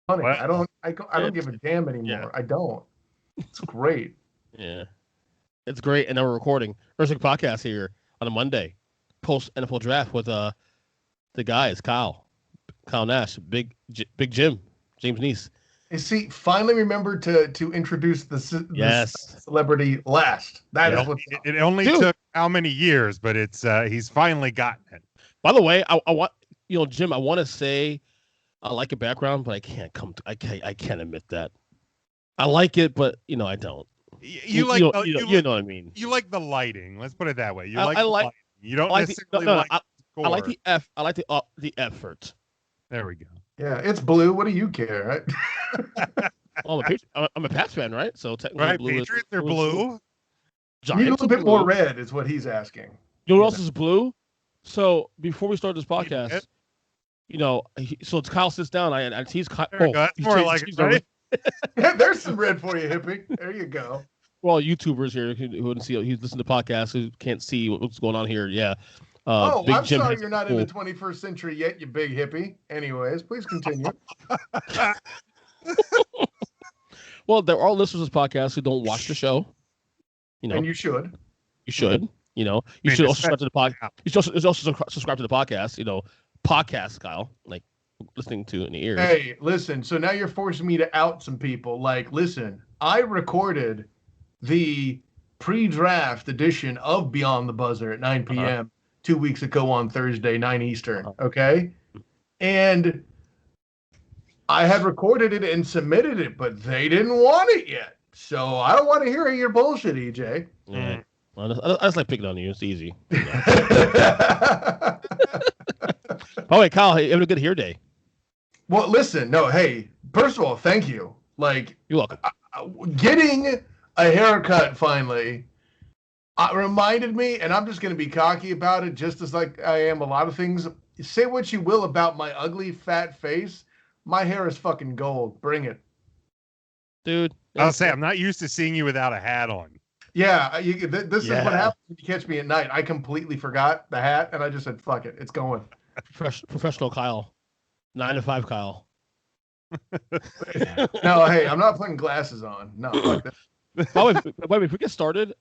funny. Well, I don't give a damn Yeah. anymore. I don't. It's great. Yeah. It's great. And now we're recording Earnestly podcast here on a Monday, post NFL draft with the guys, Kyle Nash, Big Jim, James Nies. You see, finally remembered to introduce the Yes. celebrity last. That is well, what. it only Dude. took how many years, but it's he's finally gotten it. By the way, I want Jim, I want to say I like your background, but I can't admit that. I like it, but I don't. You like know you what I mean. You like the lighting. Let's put it that way. You I like like- the lighting. You don't I like necessarily no, like the score. I like the effort. There we go. Yeah, it's blue. What do you care? Well, I'm a Pats fan, right? So technically, Right, blue Patriots are is blue. Need a Giants little are bit more blue. red is what he's asking. You know what else is blue? So before we start this podcast, so it's Kyle sits down. I tease Kyle. There we go. That's more like it, right? Yeah, there's some red for you, hippie. There you go. We're all YouTubers here who wouldn't see. He's listening to podcasts who can't see what's going on here. Yeah. Big I'm Jim sorry has you're a not in cool- the 21st century yet, you big hippie. Anyways, please continue. Well, there are listeners of this podcast who don't watch the show. And you should. You should. You mean, should also subscribe to the podcast. yeah. You should also subscribe to the podcast. Podcast, Kyle, like listening to in the ears. Hey, listen. So now you're forcing me to out some people. Like, listen, I recorded the pre-draft edition of Beyond the Buzzer at 9 p.m. 2 weeks ago on Thursday, 9 Eastern. Okay, and I had recorded it and submitted it, but they didn't want it yet. So I don't want to hear your bullshit, EJ. Yeah. Well, I just like picking on you. It's easy. Oh wait, Kyle, hey, you having a good hair day? Well, listen, no, hey, first of all, thank you. Like, You're welcome. getting a haircut finally reminded me, and I'm just going to be cocky about it, just as like I am a lot of things. Say what you will about my ugly, fat face. My hair is fucking gold. Bring it. Dude. I'll say I'm not used to seeing you without a hat on. Yeah, this is what Yeah. happens when you catch me at night. I completely forgot the hat, and I just said, fuck it, it's going. Professional Kyle. 9 to 5 Kyle. No, hey, I'm not putting glasses on. No, fuck that. By the way, if we get started,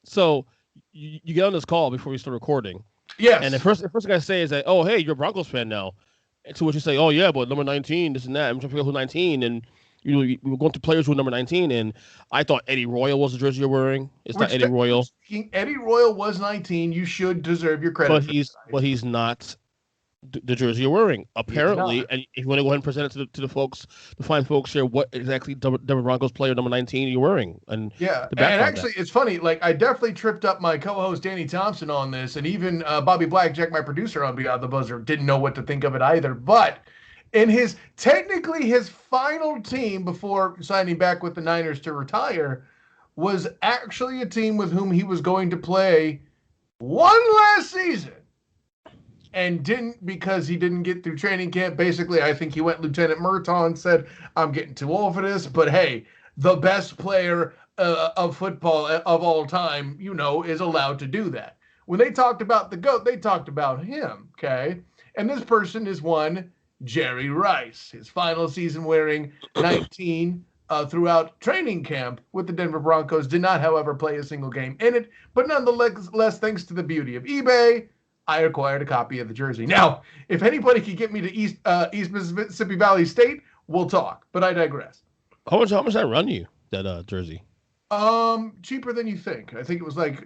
so you get on this call before we start recording. Yes. And the first thing I say is that, oh, hey, you're a Broncos fan now. And to which you say, oh, yeah, but number 19, this and that. I'm trying to figure out who 19. And we were going to players who were number 19. And I thought Eddie Royal was the jersey you're wearing. It's not Eddie Royal. Eddie Royal was 19. You should deserve your credit. But he's not the jersey you're wearing, apparently. And if you want to go ahead and present it to the folks, the fine folks here, what exactly Denver Broncos player number 19 are you wearing? And yeah, and actually, it's funny. Like, I definitely tripped up my co-host Danny Thompson on this, and even Bobby Blackjack, my producer on Beyond the Buzzer, didn't know what to think of it either. But in his final team before signing back with the Niners to retire was actually a team with whom he was going to play one last season. And didn't, because he didn't get through training camp. Basically, I think he went Lieutenant Murtaugh and said, I'm getting too old for this. But hey, the best player of football of all time, is allowed to do that. When they talked about the GOAT, they talked about him, okay? And this person is one Jerry Rice. His final season wearing 19 throughout training camp with the Denver Broncos. Did not, however, play a single game in it. But nonetheless, thanks to the beauty of eBay, I acquired a copy of the jersey. Now, if anybody could get me to East Mississippi Valley State, we'll talk. But I digress. How much did that run you, that jersey? Cheaper than you think. I think it was like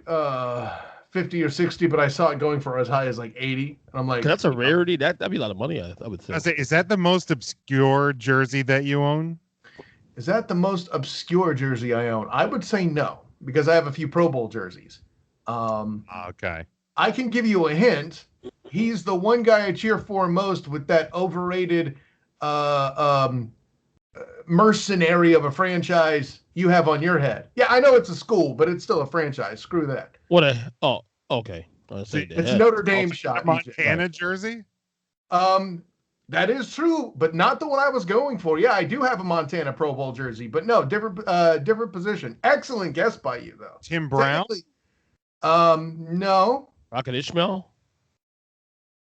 50 or 60, but I saw it going for as high as like 80. And I'm like, that's a rarity. That'd be a lot of money, I would think. I say, is that the most obscure jersey that you own? Is that the most obscure jersey I own? I would say no, because I have a few Pro Bowl jerseys. Okay. I can give you a hint. He's the one guy I cheer for most with that overrated mercenary of a franchise you have on your head. Yeah, I know it's a school, but it's still a franchise. Screw that. Okay. It's Notre Dame shot. Montana jersey? That is true, but not the one I was going for. Yeah, I do have a Montana Pro Bowl jersey, but no, different position. Excellent guess by you, though. Tim Brown? No. Rocket Ishmael?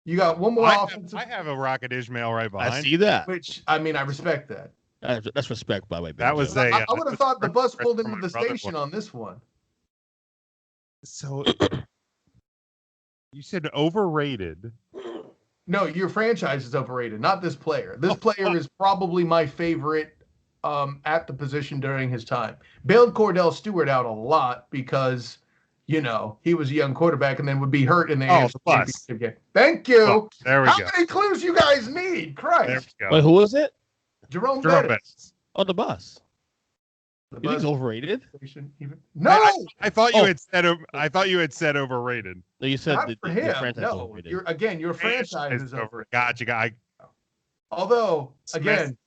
You got one more offensive. I have a Rocket Ishmael right behind. I see that. Which, I mean, I respect that. That's respect, by the way. That was I would have thought the bus pulled into the station on this one. So you said overrated. No, your franchise is overrated, not this player. This player is probably my favorite at the position during his time. Bailed Cordell Stewart out a lot because, you know, he was a young quarterback and then would be hurt in the AFC Championship game. Thank you. Oh, there we go. How many clues you guys need? Christ. There we go. Wait, who was it? Jerome Bettis. Oh, the bus. The You think it's overrated? No, I thought you had said. I thought you had said overrated. No, you said not the for him. franchise No, overrated. your franchise is over. Gotcha. Although, again,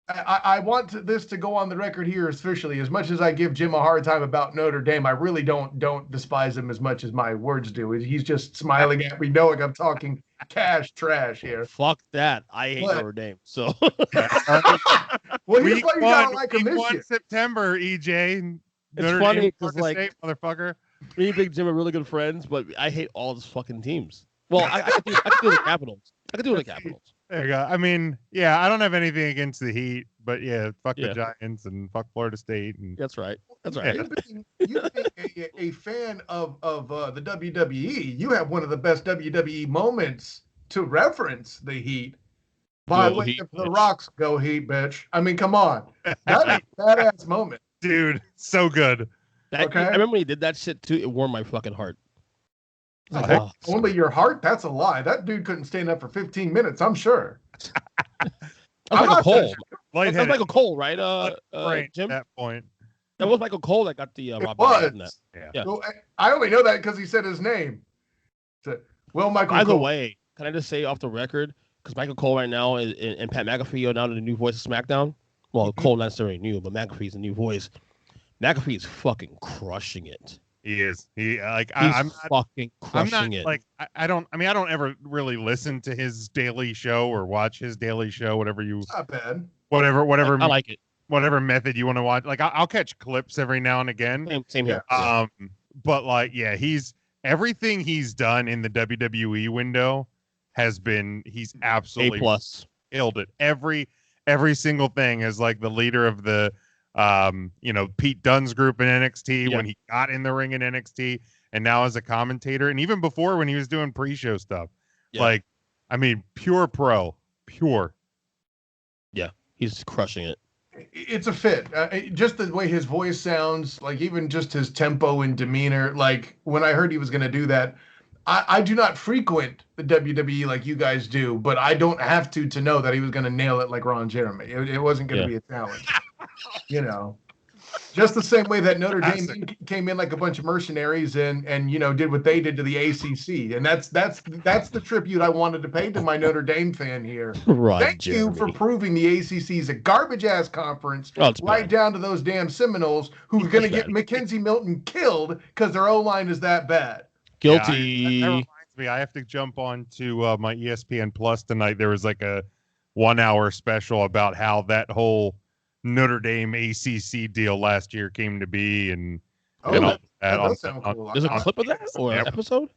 I want this to go on the record here officially. As much as I give Jim a hard time about Notre Dame, I really don't despise him as much as my words do. He's just smiling at me, knowing I'm talking cash trash here. Fuck that. I hate Notre Dame. So, well, here's why you gotta like him this year. September, EJ. It's funny because like motherfucker. Me and Big Jim are really good friends, but I hate all these fucking teams. Well, I could do the Capitals. I could do the Capitals. There you go. I mean, yeah, I don't have anything against the Heat, but yeah, fuck the Giants and fuck Florida State. And That's right. That's right. You being a fan of the WWE, you have one of the best WWE moments to reference the Heat. By the way, if the Rocks go Heat, bitch. I mean, come on. That's a badass moment. Dude, so good. Okay. I remember when he did that shit too. It warmed my fucking heart. Only your heart? That's a lie. That dude couldn't stand up for 15 minutes, I'm sure. That was Michael Cole. That was Michael Cole, right? Jim? At that point. That was Michael Cole that got the Rob in that. Yeah. Well, I only know that because he said his name. Michael By Cole. the way, can I just say off the record, because Michael Cole right now and Pat McAfee are now the new voice of SmackDown. Well, Cole not necessarily new, but McAfee's the new voice. McAfee is fucking crushing it. He is. I'm fucking crushing it. Like I don't ever really listen to his daily show or watch his daily show, whatever you. It's not bad. Whatever. I like it. Whatever method you want to watch. Like I'll catch clips every now and again. Same here. But like, yeah, everything he's done in the WWE window he's absolutely A+. Killed it. Every single thing as like the leader of the Pete Dunne's group in NXT when he got in the ring in NXT and now as a commentator. And even before when he was doing pre-show stuff, like, I mean, pure pro. Yeah. He's crushing it. It's a fit. Just the way his voice sounds, like even just his tempo and demeanor. Like when I heard he was going to do that, I do not frequent the WWE like you guys do, but I don't have to know that he was going to nail it like Ron Jeremy. It wasn't going to be a challenge. Just the same way that Notre Dame came in like a bunch of mercenaries and did what they did to the ACC, and that's the tribute I wanted to pay to my Notre Dame fan here. Thank you for proving the ACC is a garbage ass conference, right down to those damn Seminoles who are going to get Mackenzie Milton killed because their O-line is that bad. Guilty. Yeah, that reminds me, I have to jump on to my ESPN Plus tonight. There was like a 1 hour special about how that whole Notre Dame ACC deal last year came to be, and all that. Cool. There's a clip of that or an episode?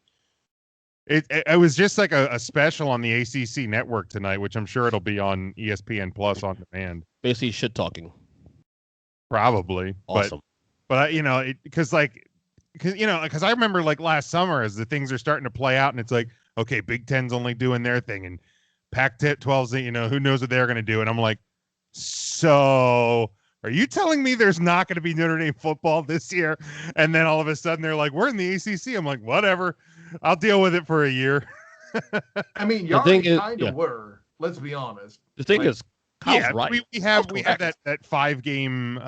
It was just like a special on the ACC network tonight, which I'm sure it'll be on ESPN Plus on demand. Basically, shit talking. Probably. Awesome. But because I remember like last summer as the things are starting to play out, and it's like, okay, Big Ten's only doing their thing, and Pac-12's, who knows what they're going to do, and I'm like, so are you telling me there's not going to be Notre Dame football this year? And then all of a sudden they're like, we're in the ACC. I'm like, whatever, I'll deal with it for a year. I mean, y'all kind of were. Let's be honest. The thing is, Kyle's right. We have that 5-game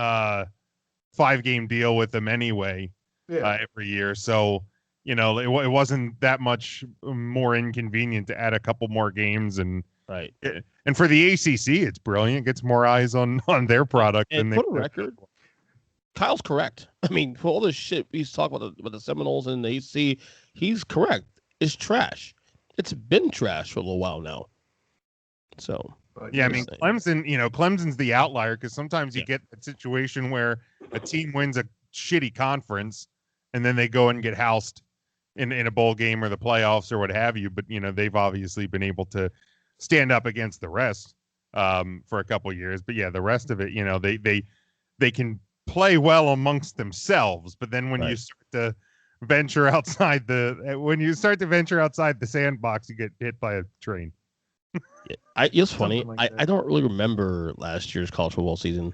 deal with them anyway. Every year, so it wasn't that much more inconvenient to add a couple more games, and and for the ACC, it's brilliant. It gets more eyes on their product. And for the record, Kyle's correct. I mean, for all this shit he's talking about the Seminoles and the ACC, he's correct. It's trash. It's been trash for a little while now. So yeah, I mean, Clemson's the outlier because sometimes you get a situation where a team wins a shitty conference and then they go and get housed in a bowl game or the playoffs or what have you. But they've obviously been able to stand up against the rest for a couple years. But yeah, the rest of it, they can play well amongst themselves. But then when you start to venture outside the sandbox, you get hit by a train. It's funny. I don't really remember last year's college football season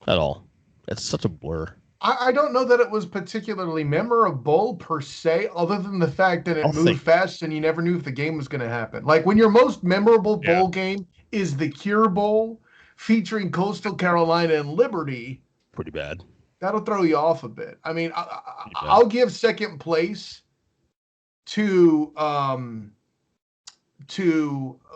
at all. It's such a blur. I don't know that it was particularly memorable per se, other than the fact that it moved fast and you never knew if the game was going to happen. Like when your most memorable bowl game is the Cure Bowl featuring Coastal Carolina and Liberty. Pretty bad. That'll throw you off a bit. I mean, I'll give second place to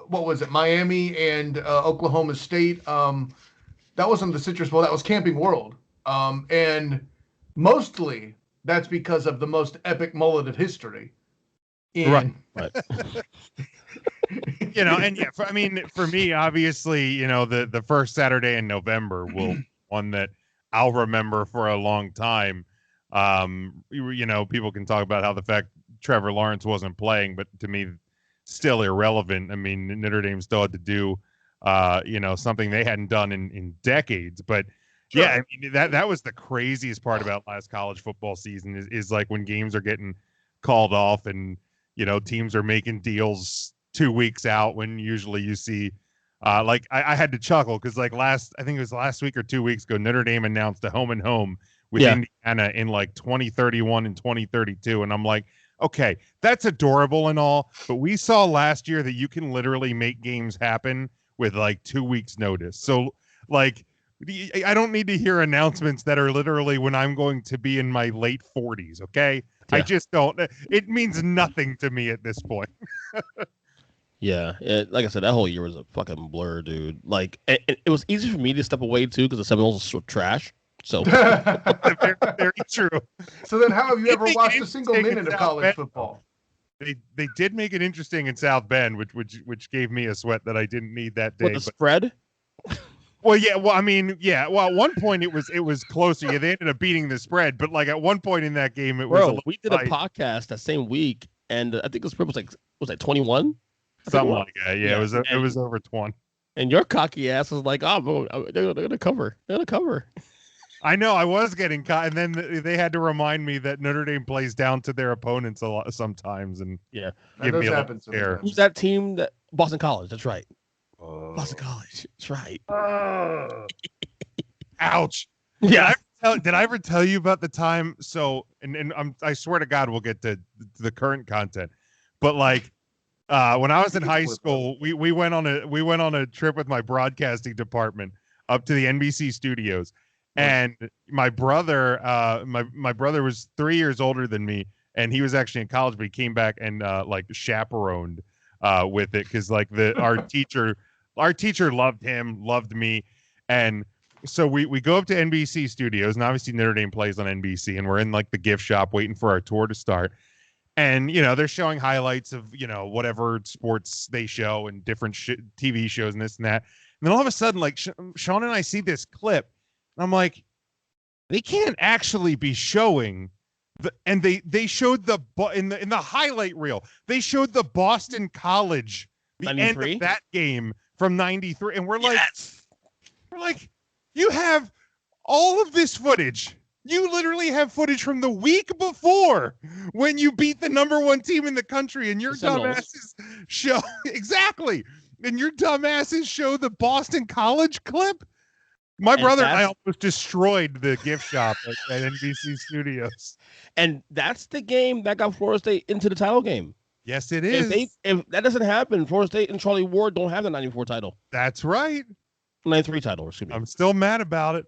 what was it, Miami and Oklahoma State. That wasn't the Citrus Bowl. That was Camping World. And mostly that's because of the most epic mullet of history. Right. For me, obviously, the first Saturday in November will one that I'll remember for a long time. People can talk about how the fact Trevor Lawrence wasn't playing, but to me, still irrelevant. I mean, Notre Dame still had to do, something they hadn't done in decades. But sure. Yeah, I mean, that was the craziest part about last college football season is like when games are getting called off and, teams are making deals 2 weeks out when usually you see, I had to chuckle because I think it was last week or 2 weeks ago, Notre Dame announced a home and home with Indiana in 2031 and 2032. And I'm like, okay, that's adorable and all, but we saw last year that you can literally make games happen with 2 weeks notice. So I don't need to hear announcements that are literally when I'm going to be in my late 40s, okay? Yeah. I just don't. It means nothing to me at this point. Yeah, like I said, that whole year was a fucking blur, dude. It was easy for me to step away, too, because the Seminoles were trash. So very, very true. So then how have you ever watched a single minute of college football? They did make it interesting in South Bend, which gave me a sweat that I didn't need that day. What, the spread? Well, yeah. Well, I mean, yeah. Well, at one point it was closer. Yeah, they ended up beating the spread, but at one point in that game, it was. We did a podcast that same week, and I think the spread was 21. Something like that. Yeah, it was over 20. And your cocky ass was like, "Oh, they're gonna cover. They're gonna cover." I know. I was getting caught, and then they had to remind me that Notre Dame plays down to their opponents a lot sometimes, and give me a little air. Who's that team? That Boston College. That's right. Boston College. That's right. Ouch. Yeah. Did I ever tell you about the time? So, and I swear to God, we'll get to the current content. But when I was in high school, we went on a trip with my broadcasting department up to the NBC studios, and my brother, my brother was 3 years older than me, and he was actually in college, but he came back and chaperoned with it because our teacher loved him, loved me, and so we go up to NBC studios, and obviously Notre Dame plays on NBC, and we're in the gift shop waiting for our tour to start. And, they're showing highlights of, whatever sports they show and different TV shows and this and that. And then all of a sudden, Sean and I see this clip, and I'm like, they can't actually be showing and they showed in the highlight reel, they showed the Boston College, the 93? End of that game from 93. And we're like, you have all of this footage. You literally have footage from the week before when you beat the number one team in the country, and your dumbasses show exactly. And your dumbasses show the Boston College clip. My brother and I almost destroyed the gift shop at NBC Studios. And that's the game that got Florida State into the title game. Yes, it is. If that doesn't happen, Florida State and Charlie Ward don't have the 94 title. That's right. 93 title, excuse me. I'm still mad about it.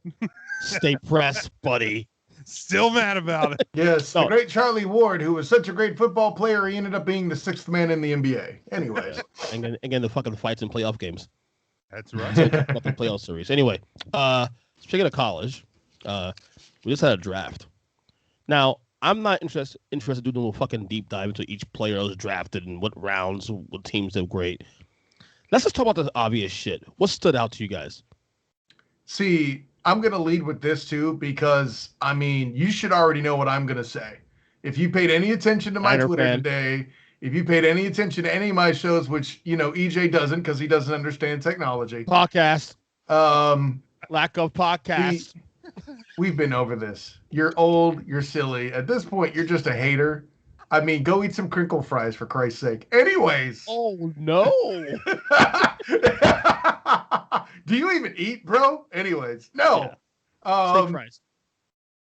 Stay pressed, buddy. Still mad about it. Yes, the great Charlie Ward, who was such a great football player, he ended up being the sixth man in the NBA. Anyways. and again, the fucking fights in playoff games. That's right. Fucking playoff series. Anyway, speaking of college, we just had a draft. Now, I'm not interested in doing a fucking deep dive into each player that was drafted and what rounds, what teams did great. Let's just talk about the obvious shit. What stood out to you guys? See, I'm going to lead with this too because, you should already know what I'm going to say. If you paid any attention to my Niner Twitter fan. today, if you paid any attention to any of my shows, which EJ doesn't because he doesn't understand technology. Podcast. Um, Lack of podcast. we've been over this. You're old. You're silly. At this point, you're just a hater. I mean, go eat some crinkle fries for Christ's sake. Anyways. Oh no. Do you even eat, bro? Anyways, no. Steak fries.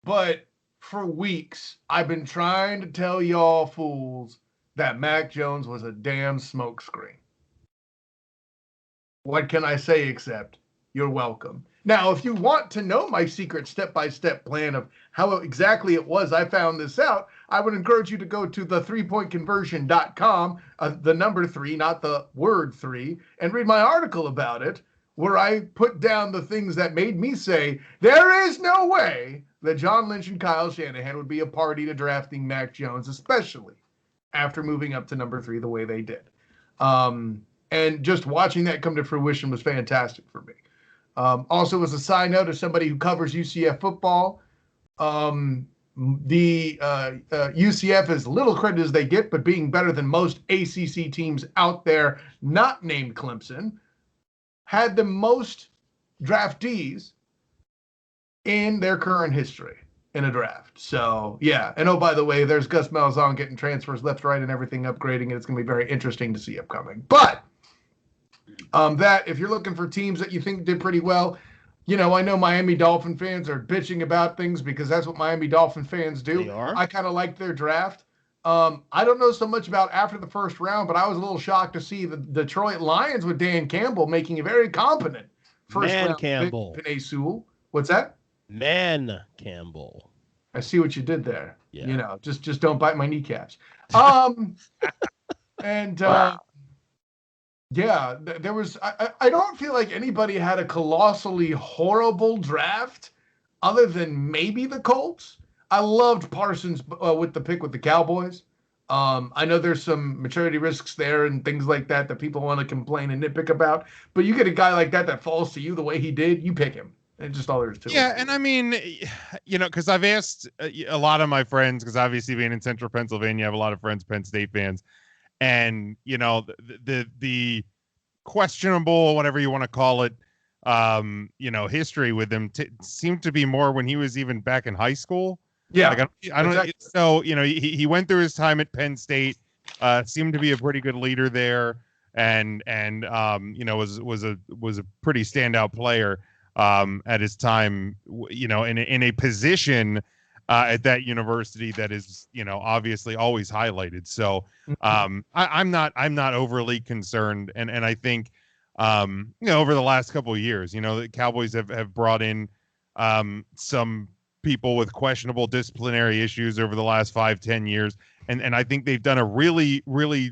But for weeks, I've been trying to tell y'all fools that Mac Jones was a damn smokescreen. What can I say except you're welcome? Now, if you want to know my secret step-by-step plan of how exactly it was I found this out, I would encourage you to go to the 3pointconversion.com, the number 3, not the word 3, and read my article about it, where I put down the things that made me say, there is no way that John Lynch and Kyle Shanahan would be a party to drafting Mac Jones, especially after moving up to number 3 the way they did. And just watching that come to fruition was fantastic for me. Also, as a side note, as somebody who covers UCF football, the UCF, as little credit as they get, but being better than most ACC teams out there, not named Clemson, had the most draftees in their current history in a draft. So, yeah. And oh, by the way, there's Gus Malzahn getting transfers left, right, and everything upgrading, and it's going to be very interesting to see upcoming. But that, if you're looking for teams that you think did pretty well, I know Miami Dolphin fans are bitching about things because that's what Miami Dolphin fans do. They are. I kind of like their draft. I don't know so much about after the first round, but I was a little shocked to see the Detroit Lions with Dan Campbell making a very competent first round Campbell. pick. Penei Sewell. What's that? Man Campbell. I see what you did there. Yeah. Just don't bite my kneecaps. And yeah, there was. I don't feel like anybody had a colossally horrible draft, other than maybe the Colts. I loved Parsons with the pick with the Cowboys. I know there's some maturity risks there and things like that people want to complain and nitpick about. But you get a guy like that falls to you the way he did, you pick him. And just all there is to it. Yeah, and I mean, because I've asked a lot of my friends, because obviously being in Central Pennsylvania, I have a lot of friends, Penn State fans, and the questionable, whatever you want to call it, history with him seemed to be more when he was even back in high school. Yeah, like, I don't. Exactly. So he went through his time at Penn State, seemed to be a pretty good leader there, and was a pretty standout player at his time, in a position at that university that is, obviously always highlighted. So I'm not overly concerned. And I think, over the last couple of years, the Cowboys have brought in some people with questionable disciplinary issues over the last 5-10 years. And I think they've done a really, really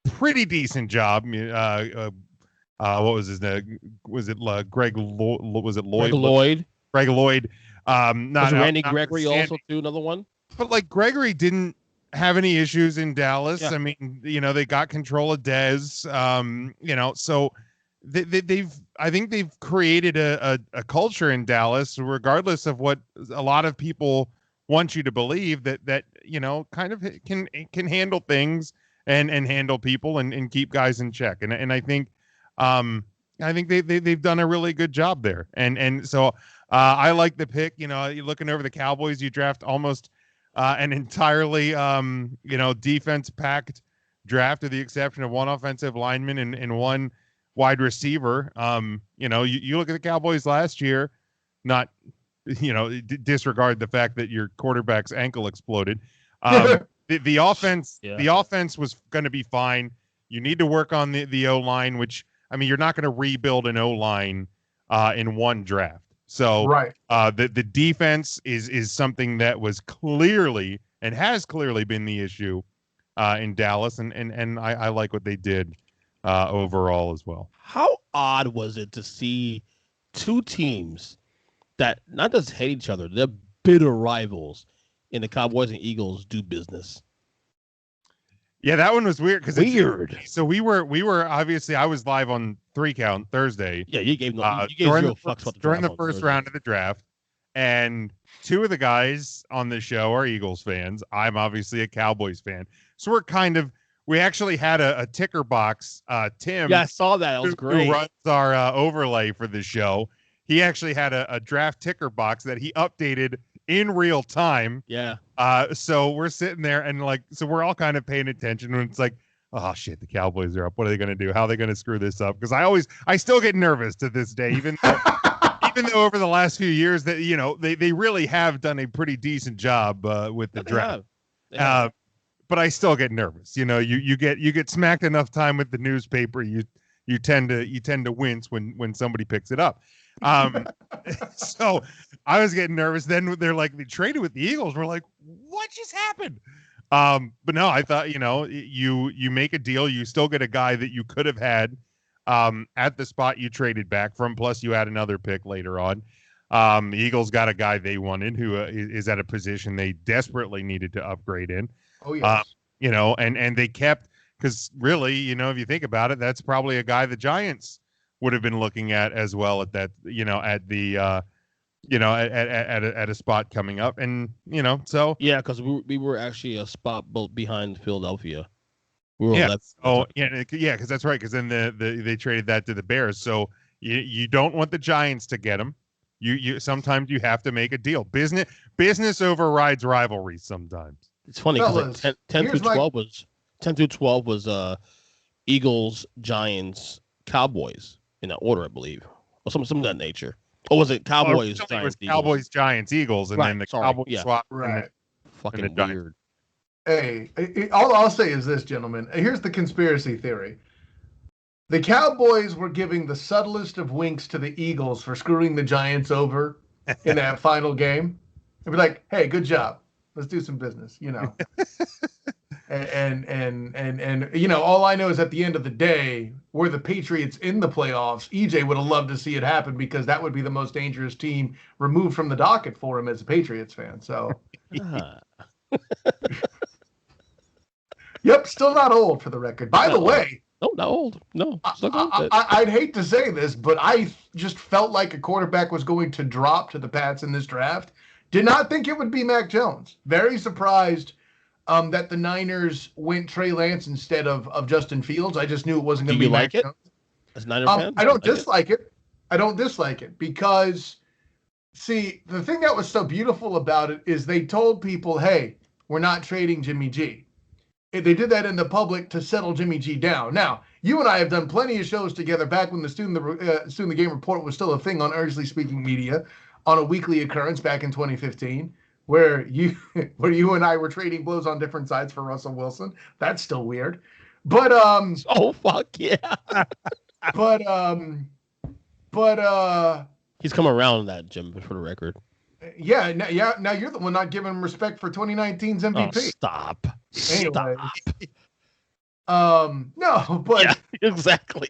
pretty decent job. What was his name? Was it Greg? Was it Lloyd? Greg Lloyd. Greg Lloyd. Was Randy Gregory also too? Another one. But like Gregory didn't have any issues in Dallas. Yeah. I mean, they got control of Dez. So I think they've created a culture in Dallas, regardless of what a lot of people want you to believe, that kind of can handle things and handle people and keep guys in check. And I think. I think they've done a really good job there, and so I like the pick. You're looking over the Cowboys, you draft almost an entirely defense packed draft, with the exception of one offensive lineman and one wide receiver. You look at the Cowboys last year, not disregard the fact that your quarterback's ankle exploded. The offense was going to be fine. You need to work on the O-line, which, I mean, you're not going to rebuild an O-line in one draft. So right. The defense is something that was clearly and has clearly been the issue in Dallas, and I like what they did overall as well. How odd was it to see two teams that not just hate each other, they're bitter rivals, in the Cowboys and Eagles do business? Yeah, that one was weird. So we were obviously, I was live on 3 Count Thursday. Yeah, you gave zero fucks about during the first round of the draft, and two of the guys on the show are Eagles fans. I'm obviously a Cowboys fan. So we actually had a ticker box. Tim. Yeah, I saw that. It was great. Who runs our overlay for the show. He actually had a draft ticker box that he updated in real time. Yeah. So we're sitting there and so we're all kind of paying attention, and it's like, oh shit, the Cowboys are up. What are they going to do? How are they going to screw this up? Because I still get nervous to this day, even though over the last few years that they really have done a pretty decent job with the draft. They have. But I still get nervous. You get smacked enough time with the newspaper, you tend to wince when somebody picks it up. So I was getting nervous. Then they're like, they traded with the Eagles. We're like, what just happened? But no, I thought, you make a deal, you still get a guy that you could have had at the spot you traded back from. Plus you add another pick later on. The Eagles got a guy they wanted who is at a position they desperately needed to upgrade in. Oh yes. And they kept, because really, if you think about it, that's probably a guy the Giants would have been looking at as well at that, at the at a spot coming up, and so yeah, because we were actually a spot behind Philadelphia. We were because that's right. Because then they traded that to the Bears. So you don't want the Giants to get him. You sometimes you have to make a deal. Business overrides rivalry sometimes. It's funny because 10 through 12 was Eagles, Giants, Cowboys in that order, I believe, or some of that nature. Or was it Cowboys, Giants, it was Eagles? Cowboys, Giants, Eagles, and then the Cowboys swap. Right. Fucking weird. Hey, all I'll say is this, gentlemen. Here's the conspiracy theory. The Cowboys were giving the subtlest of winks to the Eagles for screwing the Giants over in that final game. They'd be like, hey, good job. Let's do some business, and all I know is at the end of the day, were the Patriots in the playoffs, EJ would have loved to see it happen because that would be the most dangerous team removed from the docket for him as a Patriots fan. So, yep, still not old for the record. By the way, no, not old. No, I'd hate to say this, but I just felt like a quarterback was going to drop to the Pats in this draft. Did not think it would be Mac Jones. Very surprised that the Niners went Trey Lance instead of Justin Fields. I just knew it wasn't going to be Mac Jones. As a Niner fan? I don't dislike it. I don't dislike it because, see, the thing that was so beautiful about it is they told people, hey, we're not trading Jimmy G. They did that in the public to settle Jimmy G down. Now, you and I have done plenty of shows together back when the Student the Game Report was still a thing on Earnestly Speaking Media, on a weekly occurrence back in 2015, where you and I were trading blows on different sides for Russell Wilson. That's still weird. But oh fuck yeah. but he's come around that, Jim, for the record. Yeah, now you're the one not giving him respect for 2019's MVP. Oh, stop. Anyway. Stop. No, but yeah, exactly.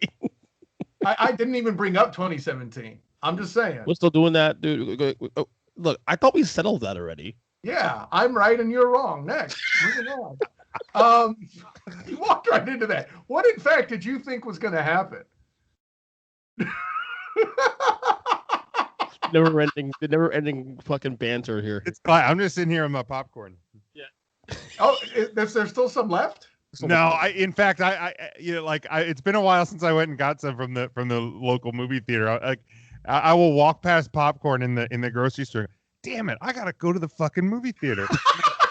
I didn't even bring up 2017. I'm just saying. We're still doing that, dude. Look, I thought we settled that already. Yeah, I'm right and you're wrong. Next, moving on. You walked right into that. What, in fact, did you think was going to happen? The never-ending fucking banter here. It's fine. I'm just sitting here on my popcorn. Yeah. Oh, is there still some left? No, in fact, it's been a while since I went and got some from the local movie theater. I will walk past popcorn in the grocery store. Damn it, I gotta go to the fucking movie theater.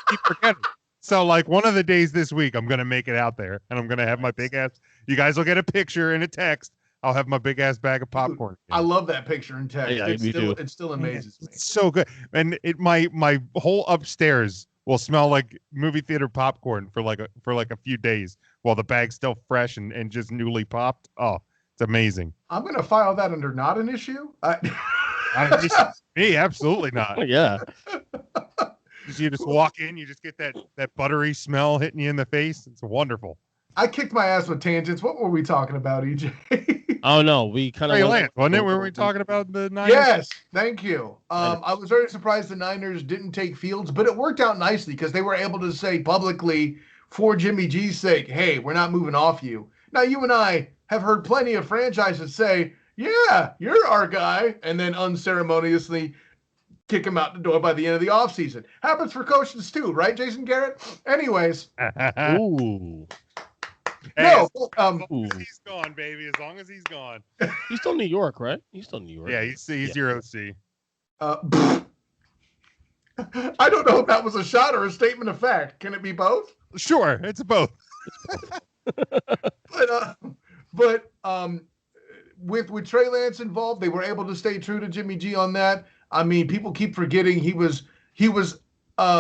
Keep forgetting. So one of the days this week, I'm gonna make it out there, and I'm gonna have my big ass. You guys will get a picture and a text. I'll have my big ass bag of popcorn. I love that picture and text. Yeah, it still amazes me. It's so good, and my whole upstairs will smell like movie theater popcorn for a few days while the bag's still fresh and just newly popped. Oh, it's amazing. I'm gonna file that under not an issue. Me, absolutely not. Yeah. You just walk in, you just get that buttery smell hitting you in the face. It's wonderful. I kicked my ass with tangents. What were we talking about, EJ? Oh no, we kind of wasn't it? Were we talking about the Niners? Yes, thank you. I was very surprised the Niners didn't take Fields, but it worked out nicely because they were able to say publicly, for Jimmy G's sake, hey, we're not moving off you. Now, you and I have heard plenty of franchises say, yeah, you're our guy, and then unceremoniously kick him out the door by the end of the offseason. Happens for coaches too, right, Jason Garrett? Anyways. Ooh. No. As long as he's gone, baby. As long as he's gone. He's still New York, right? He's still New York. Yeah, he's your OC. I don't know if that was a shot or a statement of fact. Can it be both? Sure, it's both. But with Trey Lance involved, they were able to stay true to Jimmy G on that. I mean, people keep forgetting he was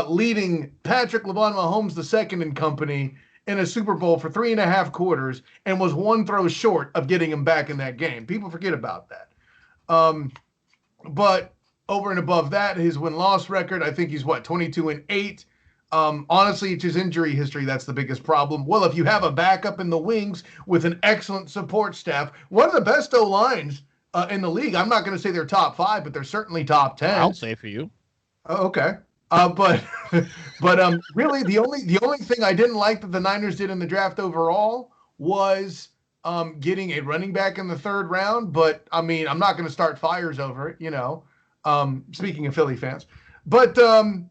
leading Patrick LeBron Mahomes II and company in a Super Bowl for 3.5 quarters and was one throw short of getting him back in that game. People forget about that. But over and above that, his win-loss record, I think he's 22-8. Honestly, it's his injury history that's the biggest problem. Well, if you have a backup in the wings with an excellent support staff, one of the best O-lines in the league. I'm not going to say they're top 5, but they're certainly top 10. I'll say for you. Oh, okay. But really, the only thing I didn't like that the Niners did in the draft overall was getting a running back in the 3rd round. But I mean, I'm not going to start fires over it, speaking of Philly fans. But the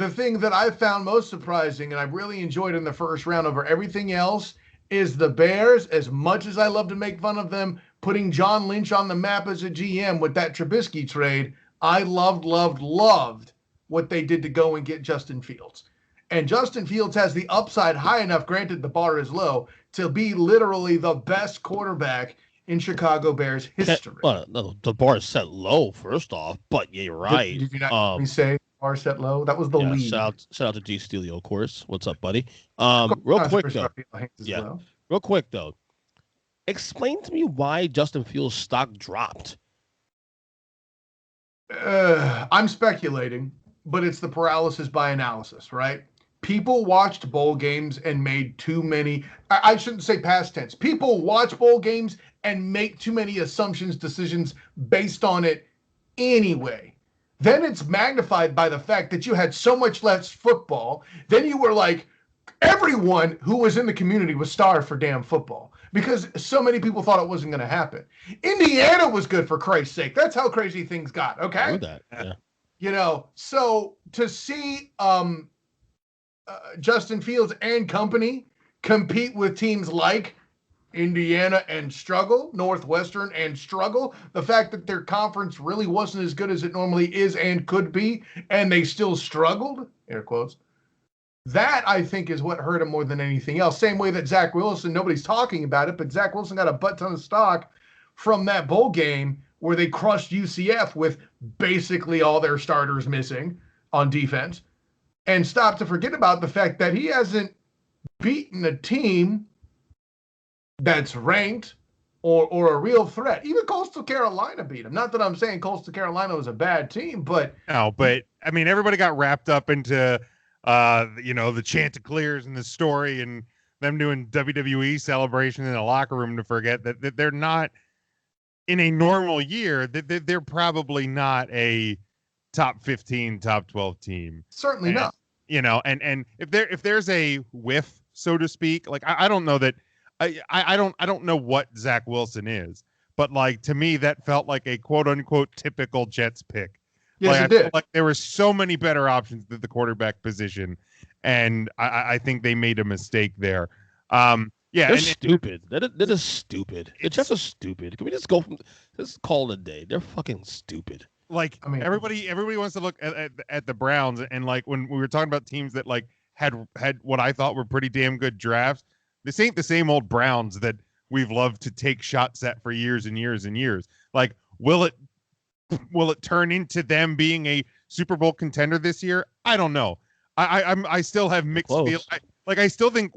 thing that I found most surprising and I really enjoyed in the 1st round over everything else is the Bears, as much as I love to make fun of them, putting John Lynch on the map as a GM with that Trubisky trade. I loved what they did to go and get Justin Fields. And Justin Fields has the upside high enough, granted the bar is low, to be literally the best quarterback in Chicago Bears history. Well, no, the bar is set low, first off, but yeah, you're right. Did you not say bar set low? That was the lead. Shout out to G Steelio, of course. What's up, buddy? Real quick, though. Explain to me why Justin Fields' stock dropped. I'm speculating, but it's the paralysis by analysis, right? People watched bowl games and made too many. I shouldn't say past tense. People watch bowl games and make too many assumptions, decisions based on it anyway. Then it's magnified by the fact that you had so much less football. Then you were like, everyone who was in the community was starved for damn football because so many people thought it wasn't going to happen. Indiana was good, for Christ's sake. That's how crazy things got, okay? I know that, yeah. So to see Justin Fields and company compete with teams like Indiana and struggle, Northwestern and struggle, the fact that their conference really wasn't as good as it normally is and could be, and they still struggled, air quotes, that, I think, is what hurt him more than anything else. Same way that Zach Wilson, nobody's talking about it, but Zach Wilson got a butt ton of stock from that bowl game where they crushed UCF with basically all their starters missing on defense. And stop to forget about the fact that he hasn't beaten a team that's ranked or a real threat. Even Coastal Carolina beat him. Not that I'm saying Coastal Carolina was a bad team, but... No, but, I mean, everybody got wrapped up into... the Chanticleers and the story and them doing WWE celebration in the locker room to forget that they're not in a normal year, that they're probably not a top 15, top 12 team. Certainly not. And if there's a whiff, so to speak, like I don't know that I don't know what Zach Wilson is, but like to me that felt like a quote unquote typical Jets pick. Yes, it did. Like there were so many better options at the quarterback position, and I think they made a mistake there. They're stupid. That is stupid. The Jets are stupid. Can we just call it a day? They're fucking stupid. Like everybody wants to look at the Browns, and like when we were talking about teams that like had what I thought were pretty damn good drafts. This ain't the same old Browns that we've loved to take shots at for years and years and years. Like, will it turn into them being a Super Bowl contender this year? I don't know. I still have mixed feelings. I still think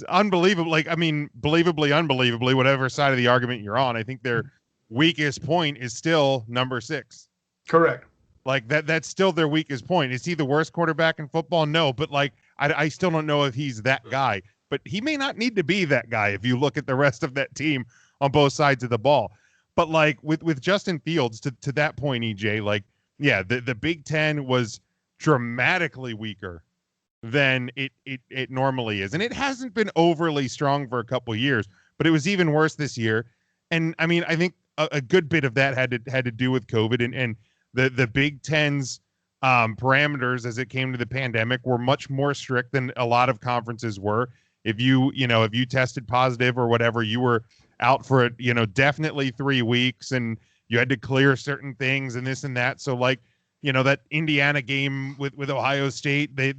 unbelievable. Like, I mean, believably, unbelievably, whatever side of the argument you're on, I think their weakest point is still number 6. Correct. Like that's still their weakest point. Is he the worst quarterback in football? No, but like I still don't know if he's that guy. But he may not need to be that guy if you look at the rest of that team on both sides of the ball. But like with Justin Fields, to that point, EJ, like, yeah, the Big Ten was dramatically weaker than it normally is. And it hasn't been overly strong for a couple of years, but it was even worse this year. And I mean, I think a good bit of that had to do with COVID. And the Big Ten's parameters as it came to the pandemic were much more strict than a lot of conferences were. If you tested positive or whatever, you were out for definitely 3 weeks, and you had to clear certain things and this and that. So like, that Indiana game with Ohio State, I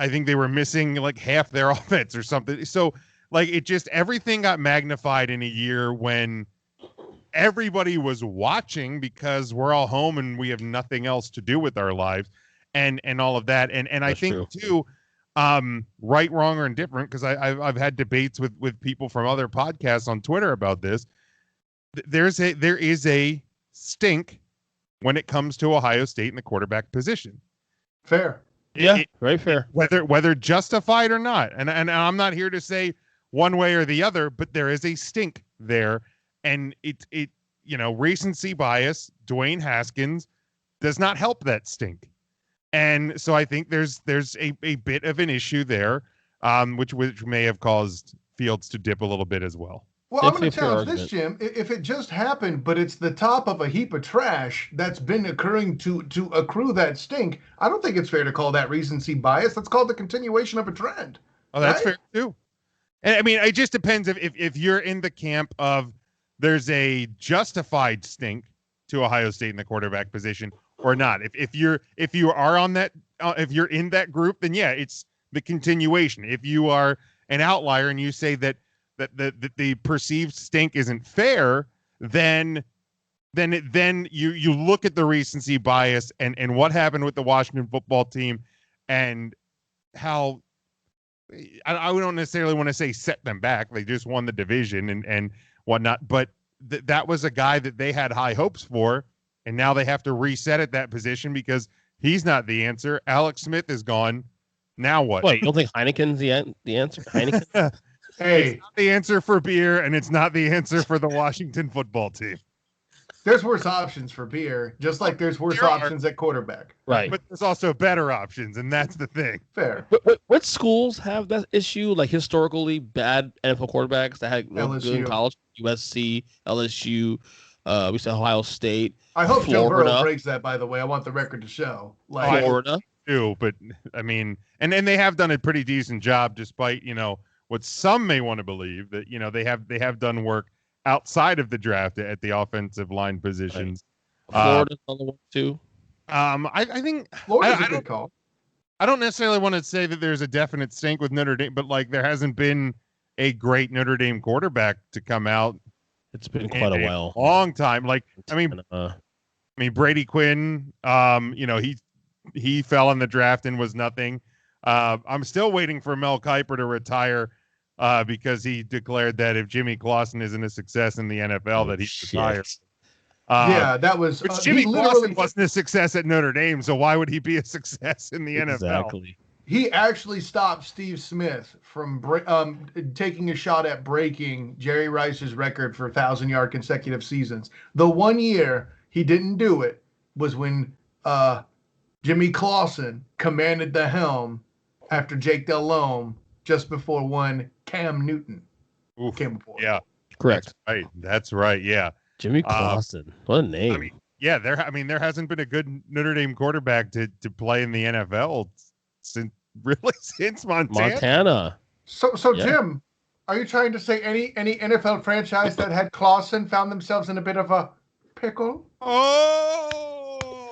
think they were missing like half their offense or something. So like, it just, everything got magnified in a year when everybody was watching because we're all home and we have nothing else to do with our lives and all of that. And I think true. too, right, wrong, or indifferent, because I've had debates with people from other podcasts on Twitter about this. There is a stink when it comes to Ohio State in the quarterback position. Fair. Yeah, very fair. Whether justified or not. And I'm not here to say one way or the other, but there is a stink there. And it recency bias, Dwayne Haskins, does not help that stink. And so I think there's a bit of an issue there, which may have caused Fields to dip a little bit as well. Well, I'm going to challenge this, Jim. If it just happened, but it's the top of a heap of trash that's been occurring to accrue that stink, I don't think it's fair to call that recency bias. That's called the continuation of a trend. Oh, that's fair too. And I mean, it just depends if you're in the camp of there's a justified stink to Ohio State in the quarterback position or not. If you are on that, if you're in that group, then yeah, it's the continuation. If you are an outlier and you say that the perceived stink isn't fair, then you look at the recency bias and what happened with the Washington football team and how I don't necessarily want to say set them back. They just won the division and whatnot, but that was a guy that they had high hopes for, and now they have to reset at that position because he's not the answer. Alex Smith is gone. Now what? Wait, you don't think Heineken's the answer? Heineken? Hey, it's not the answer for beer, and it's not the answer for the Washington football team. there's worse options for beer, just like there's worse options at quarterback. Right. But there's also better options, and that's the thing. Fair. What schools have that issue? Like historically bad NFL quarterbacks that had good in college? USC, LSU, we said Ohio State. I hope Florida. Joe Burrow breaks that, by the way. I want the record to show. Like, Florida. Too, but I mean, and they have done a pretty decent job, despite what some may want to believe that they have done work outside of the draft at the offensive line positions. Right. Florida's another one too. I think Florida's a good call. I don't necessarily want to say that there's a definite stink with Notre Dame, but like there hasn't been a great Notre Dame quarterback to come out. It's been quite a while, long time. Like I mean, Brady Quinn. He fell in the draft and was nothing. I'm still waiting for Mel Kiper to retire because he declared that if Jimmy Clausen isn't a success in the NFL, that he's retired. Yeah, that was. Which Jimmy Clausen wasn't a success at Notre Dame, so why would he be a success in the NFL? Exactly. He actually stopped Steve Smith from taking a shot at breaking Jerry Rice's record for 1,000-yard consecutive seasons. The one year he didn't do it was when Jimmy Clausen commanded the helm after Jake Delhomme just before one Cam Newton came aboard. Yeah, correct. That's right. Yeah, Jimmy Clausen. What a name. I mean, yeah, there hasn't been a good Notre Dame quarterback to play in the NFL since Montana. So yeah. Jim, are you trying to say any NFL franchise that had Clausen found themselves in a bit of a pickle? Oh,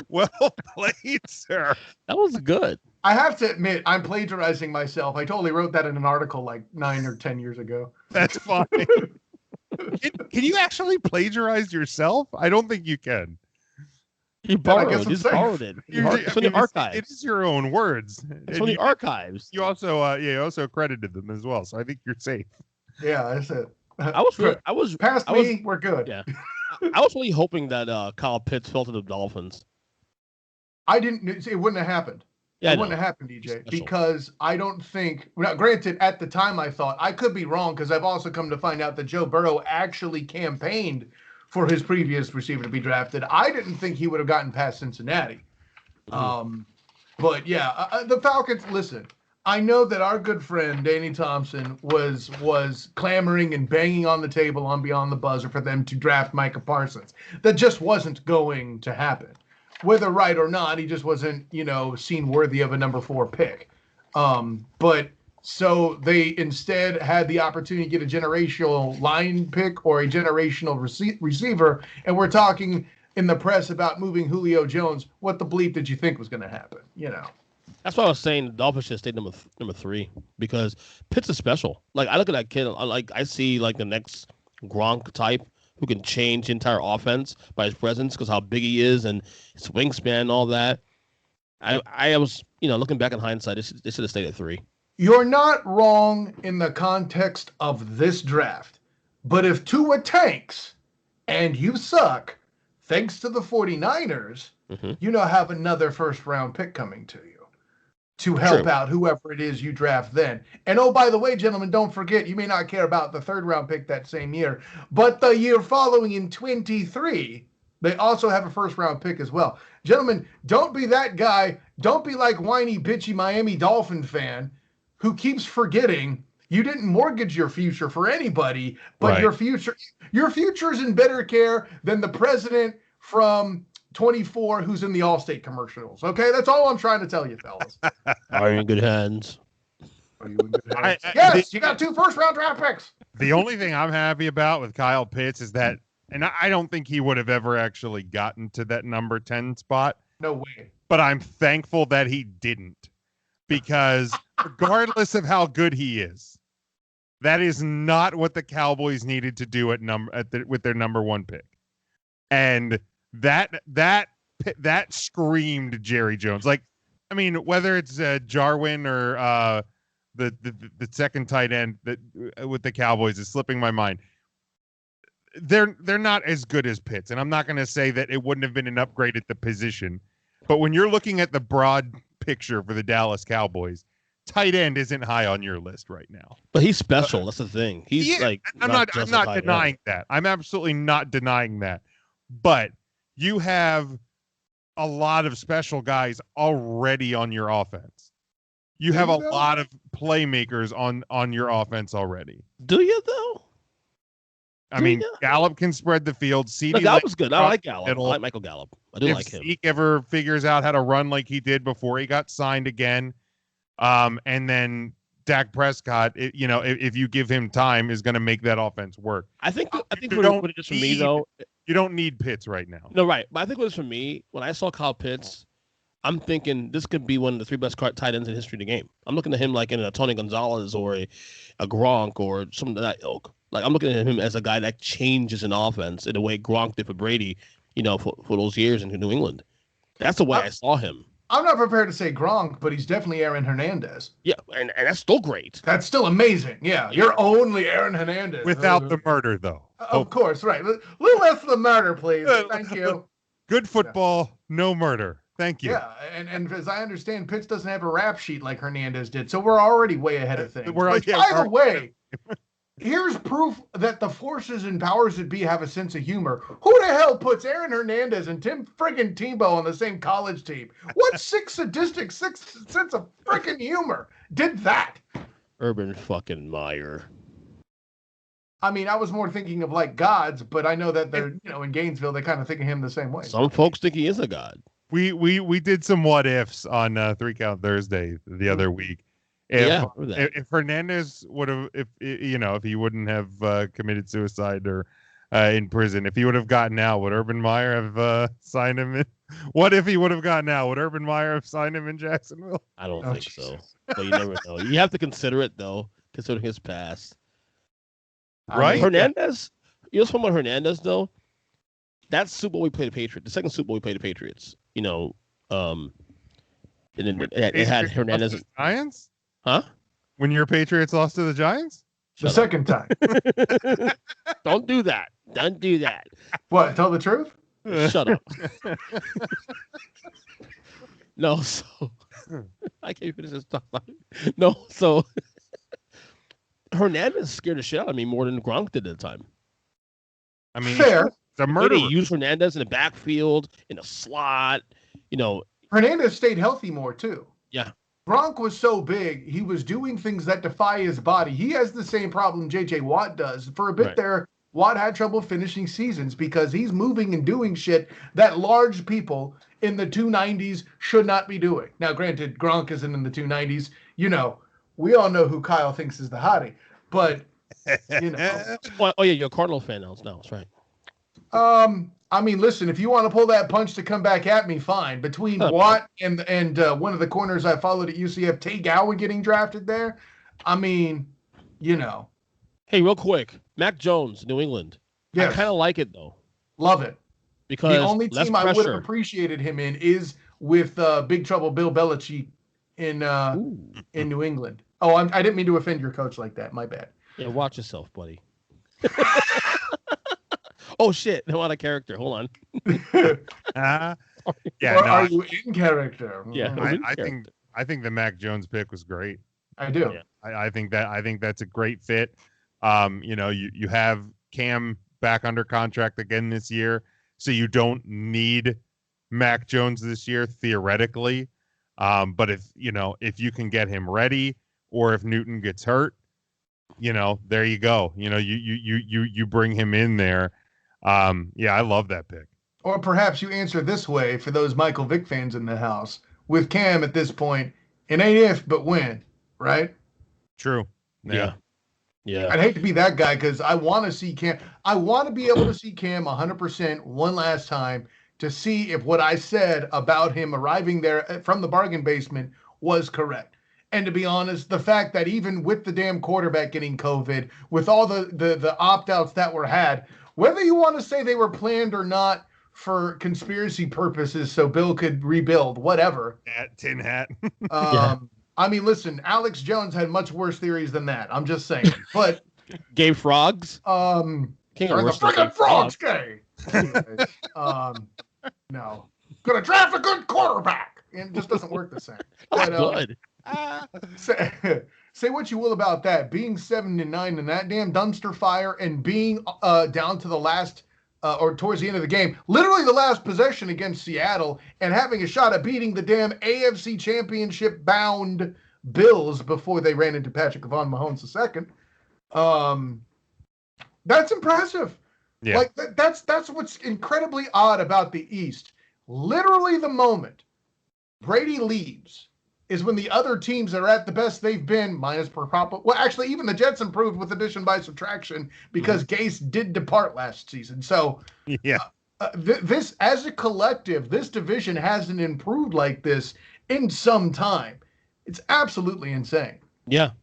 well played, sir. That was good. I have to admit, I'm plagiarizing myself. I totally wrote that in an article like 9 or 10 years ago. That's fine. Can you actually plagiarize yourself? I don't think you can. You borrowed it. Just borrowed it. It's from the archives. It is your own words. It's from the archives. You also credited them as well, so I think you're safe. Yeah, that's it. We're good. Yeah, I was really hoping that Kyle Pitts fell to the Dolphins. I didn't. It wouldn't have happened. Yeah, it wouldn't have happened, DJ, because I don't think. Now, granted, at the time I thought I could be wrong because I've also come to find out that Joe Burrow actually campaigned for his previous receiver to be drafted. I didn't think he would have gotten past Cincinnati. But yeah, the Falcons. Listen, I know that our good friend Danny Thompson was clamoring and banging on the table on Beyond the Buzzer for them to draft Micah Parsons. That just wasn't going to happen. Whether right or not, he just wasn't, seen worthy of a number 4 pick. But so they instead had the opportunity to get a generational line pick or a generational receiver, and we're talking in the press about moving Julio Jones. What the bleep did you think was going to happen? That's why I was saying the Dolphins should stay number 3 because Pitts is special. Like I look at that kid, I see like the next Gronk type who can change the entire offense by his presence because how big he is and his wingspan and all that. I was looking back in hindsight, they should have stayed at 3. You're not wrong in the context of this draft, but if Tua tanks and you suck, thanks to the 49ers, have another first-round pick coming to you to help out whoever it is you draft then. And oh, by the way, gentlemen, don't forget, you may not care about the 3rd-round pick that same year, but the year following in 23, they also have a first-round pick as well. Gentlemen, don't be that guy. Don't be like whiny, bitchy Miami Dolphin fan who keeps forgetting you didn't mortgage your future for anybody, but your future is in better care than the president from 24 who's in the Allstate commercials. Okay, that's all I'm trying to tell you, fellas. Are you in good hands? Are you in good hands? Yes, you got 2 first-round draft picks. The only thing I'm happy about with Kyle Pitts is that, and I don't think he would have ever actually gotten to that number 10 spot. No way. But I'm thankful that he didn't, because regardless of how good he is, that is not what the Cowboys needed to do with their number 1 pick. And that screamed Jerry Jones. Like, I mean, whether it's Jarwin or the second tight end that with the Cowboys is slipping my mind. They're not as good as Pitts, and I'm not going to say that it wouldn't have been an upgrade at the position. But when you're looking at the broad picture for the Dallas Cowboys, tight end isn't high on your list right now. But he's special. That's the thing. He's I'm not denying that. I'm absolutely not denying that. But you have a lot of special guys already on your offense. You have a lot of playmakers on your offense already. Do you though? I mean, Gallup can spread the field. Gallup was good. I like Gallup. I like Michael Gallup. I do like him. If Zeke ever figures out how to run like he did before he got signed again, and then Dak Prescott, if you give him time, is going to make that offense work. I think what it is for me though. You don't need Pitts right now. No, right. But I think what it is for me, when I saw Kyle Pitts, I'm thinking this could be one of the 3 best tight ends in history of the game. I'm looking at him like in a Tony Gonzalez or a Gronk or something of that ilk. Like, I'm looking at him as a guy that changes an offense in the way Gronk did for Brady, for those years in New England. That's the way I saw him. I'm not prepared to say Gronk, but he's definitely Aaron Hernandez. Yeah, and that's still great. That's still amazing. Yeah, you're only Aaron Hernandez. Without the murder, though. Of course, right. A little less of the murder, please. Thank you. Good football, no murder. Thank you. Yeah, and as I understand, Pitts doesn't have a rap sheet like Hernandez did, so we're already way ahead of things. By the way, here's proof that the forces and powers that be have a sense of humor. Who the hell puts Aaron Hernandez and Tim friggin' Tebow on the same college team? What sadistic sense of friggin' humor did that? Urban fucking Meyer. I mean, I was more thinking of like gods, but I know that they're, in Gainesville, they kind of think of him the same way. Some folks think he is a god. We did some what ifs on 3 Count Thursday the other week. If Hernandez would have, if he wouldn't have committed suicide or in prison, if he would have gotten out, would Urban Meyer have signed him in? What if he would have gotten out? Would Urban Meyer have signed him in Jacksonville? I don't think so. But you never know. You have to consider it though, considering his past. Right, Hernandez. You know something about Hernandez though? That Super Bowl we played the Patriots. The second Super Bowl we played the Patriots. And then it had Hernandez. Giants? Huh? When your Patriots lost to the Giants? The second time. Don't do that. Don't do that. What? Tell the truth? Shut up. No, so I can't finish this stuff. No, so Hernandez scared the shit out of me more than Gronk did at the time. I mean, fair. It's a murderer. He used Hernandez in the backfield, in the slot. Hernandez stayed healthy more too. Yeah. Gronk was so big, he was doing things that defy his body. He has the same problem J.J. Watt does. For a bit Right. there, Watt had trouble finishing seasons because he's moving and doing shit that large people in the 290s should not be doing. Now, granted, Gronk isn't in the 290s. We all know who Kyle thinks is the hottie. But, Oh yeah, you're a Cardinal fan now. That's right. I mean, listen, if you want to pull that punch to come back at me, fine. Between Watt and one of the corners I followed at UCF, Tay Gowan getting drafted there, I mean, Hey, real quick, Mac Jones, New England. Yes. I kind of like it though. Love it. Because the only less team I would have pressure. appreciated him in is with Big Trouble Bill Belichick in New England. Oh, I didn't mean to offend your coach like that. My bad. Yeah, watch yourself, buddy. Oh shit! I'm out of character. Hold on. Or are you in character? Yeah, I think the Mac Jones pick was great. I do. Yeah. I think that's a great fit. You have Cam back under contract again this year, so you don't need Mac Jones this year theoretically. But if you can get him ready, or if Newton gets hurt, there you go. You bring him in there. I love that pick. Or perhaps you answer this way for those Michael Vick fans in the house. With Cam at this point, it ain't if, but when, right? True. Yeah. I'd hate to be that guy because I want to see Cam. I want to be able to see Cam 100% one last time to see if what I said about him arriving there from the bargain basement was correct. And to be honest, the fact that even with the damn quarterback getting COVID, with all the opt-outs that were had, whether you want to say they were planned or not for conspiracy purposes so Bill could rebuild, whatever. Tin hat. I mean, listen, Alex Jones had much worse theories than that. I'm just saying. But Gay frogs. King of the freaking frogs gay. No. Gonna draft a good quarterback. And it just doesn't work the same. But, Good. Say what you will about that. Being 7-9 in that damn dumpster fire and being down to the last or towards the end of the game, literally the last possession against Seattle, and having a shot at beating the damn AFC Championship bound Bills before they ran into Patrick Mahomes II. That's impressive. Yeah. Like that's what's incredibly odd about the East. Literally the moment Brady leaves is when the other teams are at the best they've been, minus per pop. Well, actually, even the Jets improved with addition by subtraction because Gase did depart last season. So, this as a collective, this division hasn't improved like this in some time. It's absolutely insane. Yeah,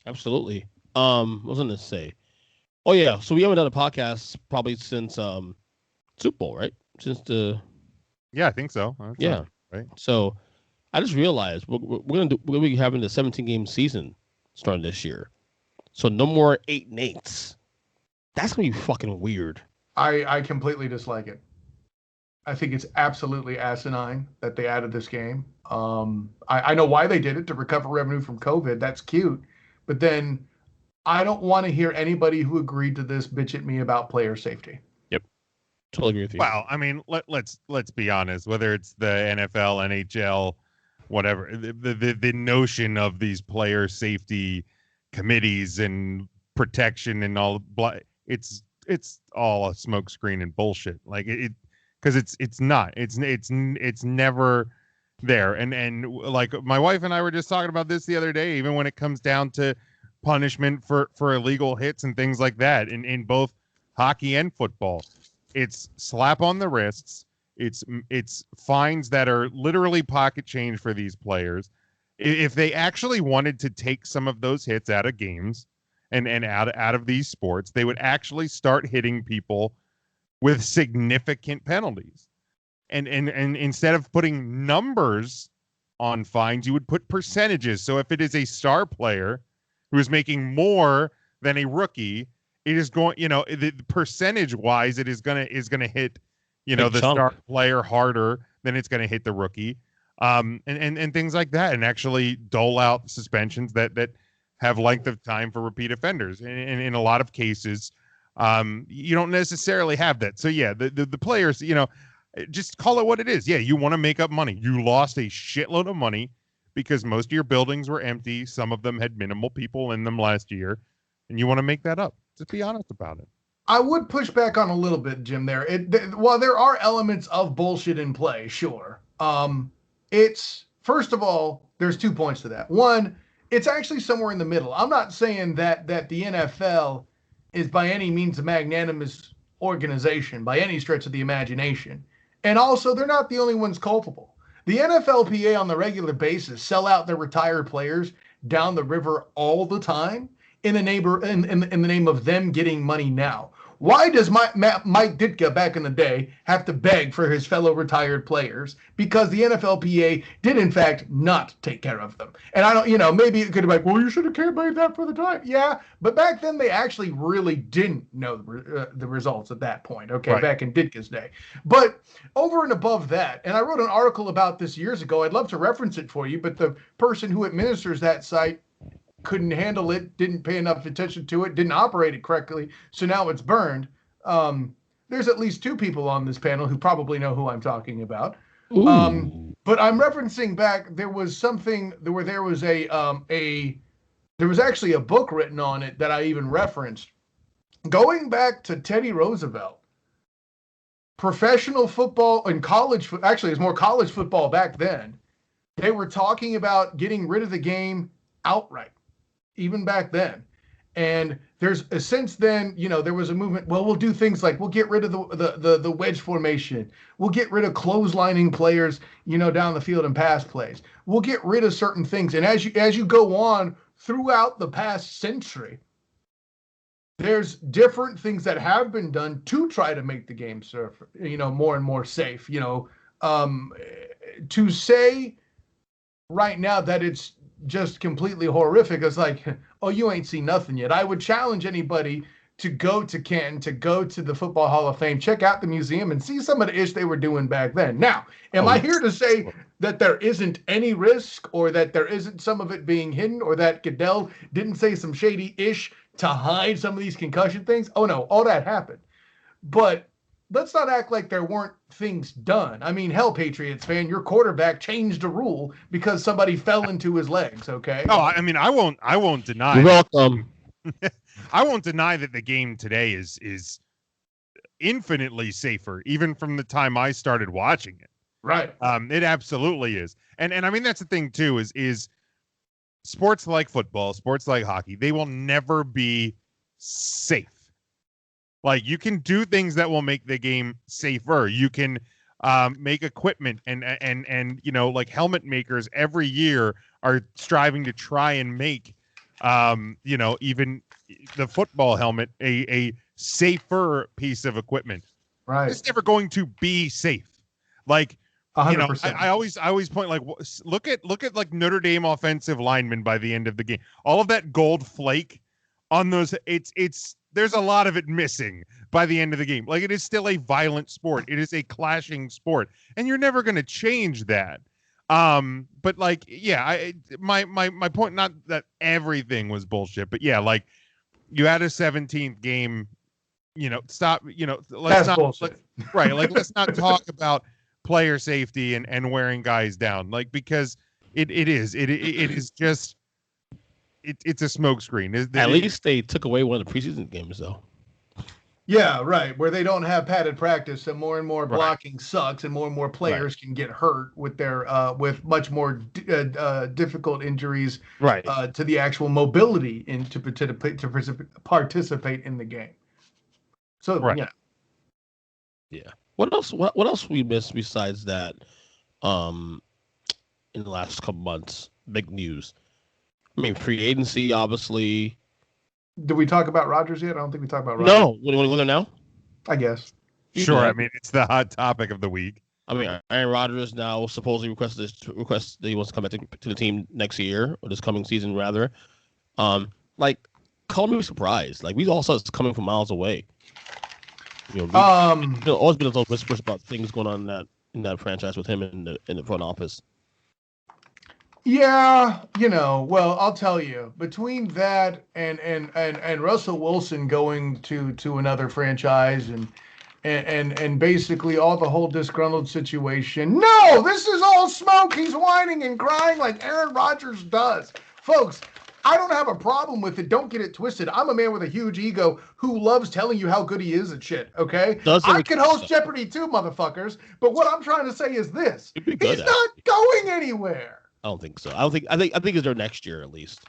absolutely. What was I going to say? Oh yeah, so we haven't done a podcast probably since Super Bowl, right? Since the I think so. That's right. So I just realized we're gonna be having the 17-game season starting this year, so no more 8-8s. That's gonna be fucking weird. I completely dislike it. I think it's absolutely asinine that they added this game. I know why they did it, to recover revenue from COVID. That's cute, but then I don't want to hear anybody who agreed to this bitch at me about player safety. Yep, totally agree with you. Well, I mean, let's be honest. Whether it's the NFL, NHL, whatever, the notion of these player safety committees and protection and all, it's all a smokescreen and bullshit. Like because it's not. It's never there. And like my wife and I were just talking about this the other day. Even when it comes down to punishment for illegal hits and things like that in both hockey and football, it's slap on the wrists. It's fines that are literally pocket change for these players. If they actually wanted to take some of those hits out of games and out of these sports, they would actually start hitting people with significant penalties. And instead of putting numbers on fines, you would put percentages. So if it is a star player who is making more than a rookie, it is going, the percentage wise, it is gonna hit, the star player harder than it's gonna hit the rookie, and things like that, and actually dole out suspensions that have length of time for repeat offenders. And in a lot of cases, you don't necessarily have that. So yeah, the players, just call it what it is. Yeah, you want to make up money. You lost a shitload of money because most of your buildings were empty. Some of them had minimal people in them last year, and you want to make that up. Just be honest about it. I would push back on a little bit, Jim. While there are elements of bullshit in play, sure. It's first of all, there's 2 points to that. One, it's actually somewhere in the middle. I'm not saying that the NFL is by any means a magnanimous organization by any stretch of the imagination. And also, they're not the only ones culpable. The NFLPA on the regular basis sell out their retired players down the river all the time in the name of them getting money now. Why does Mike Ditka back in the day have to beg for his fellow retired players? Because the NFLPA did, in fact, not take care of them. And I don't, maybe it could be like, well, you should have campaigned that for the time. Yeah, but back then they actually really didn't know the results at that point, okay, right. Back in Ditka's day. But over and above that, and I wrote an article about this years ago, I'd love to reference it for you, but the person who administers that site couldn't handle it, didn't pay enough attention to it, didn't operate it correctly, so now it's burned. There's at least 2 people on this panel who probably know who I'm talking about. But I'm referencing back, there was something where there was there was actually a book written on it that I even referenced. Going back to Teddy Roosevelt, professional football and actually it was more college football back then, they were talking about getting rid of the game outright. Even back then. And since then, there was a movement. Well, we'll do things like we'll get rid of the wedge formation. We'll get rid of clotheslining players, down the field and pass plays. We'll get rid of certain things. And as you go on throughout the past century, there's different things that have been done to try to make the game more and more safe. To say right now that it's just completely horrific. It's like, oh, you ain't seen nothing yet. I would challenge anybody to go to Canton, to go to the Football Hall of Fame, check out the museum and see some of the ish they were doing back then. Now, am I here to say that there isn't any risk or that there isn't some of it being hidden or that Goodell didn't say some shady ish to hide some of these concussion things? Oh no, all that happened. But let's not act like there weren't things done. I mean, hell, Patriots fan, your quarterback changed a rule because somebody fell into his legs, okay? Oh, I mean, I won't deny. You're welcome. I won't deny that the game today is infinitely safer, even from the time I started watching it. Right. It absolutely is. And I mean, that's the thing too, is sports like football, sports like hockey, they will never be safe. Like, you can do things that will make the game safer. You can make equipment and like helmet makers every year are striving to try and make, even the football helmet a safer piece of equipment. Right. It's never going to be safe. Like, 100%. I always point, like, look at like Notre Dame offensive linemen by the end of the game. All of that gold flake on those, there's a lot of it missing by the end of the game. Like, it is still a violent sport. It is a clashing sport, and you're never going to change that. But like, yeah, my point, not that everything was bullshit, but yeah, like, you had a 17th game, stop, let's not, right. Like, let's not talk about player safety and wearing guys down, like, because it is just, it's a smokescreen. At least they took away one of the preseason games, though. Yeah, right. Where they don't have padded practice, and more blocking sucks, and more players can get hurt with their with much more difficult injuries, to the actual mobility to participate in the game. So yeah. What else we missed besides that? In the last couple months, big news. I mean, free agency, obviously. Did we talk about Rodgers yet? I don't think we talked about Rodgers. No. What do you want to know now? I guess. Sure. I mean, it's the hot topic of the week. I mean, Aaron Rodgers now supposedly requests that he wants to come back to the team next year, or this coming season, rather. Like, call me surprised. Like, we all saw this coming from miles away. There's always been those whispers about things going on in that franchise with him in the front office. Yeah, well, I'll tell you, between that and Russell Wilson going to another franchise and basically all the whole disgruntled situation. No, this is all smoke. He's whining and crying like Aaron Rodgers does. Folks, I don't have a problem with it. Don't get it twisted. I'm a man with a huge ego who loves telling you how good he is at shit, okay? I could host Jeopardy too, motherfuckers. But what I'm trying to say is this. He's not going anywhere. I don't think so. I think he's there next year at least.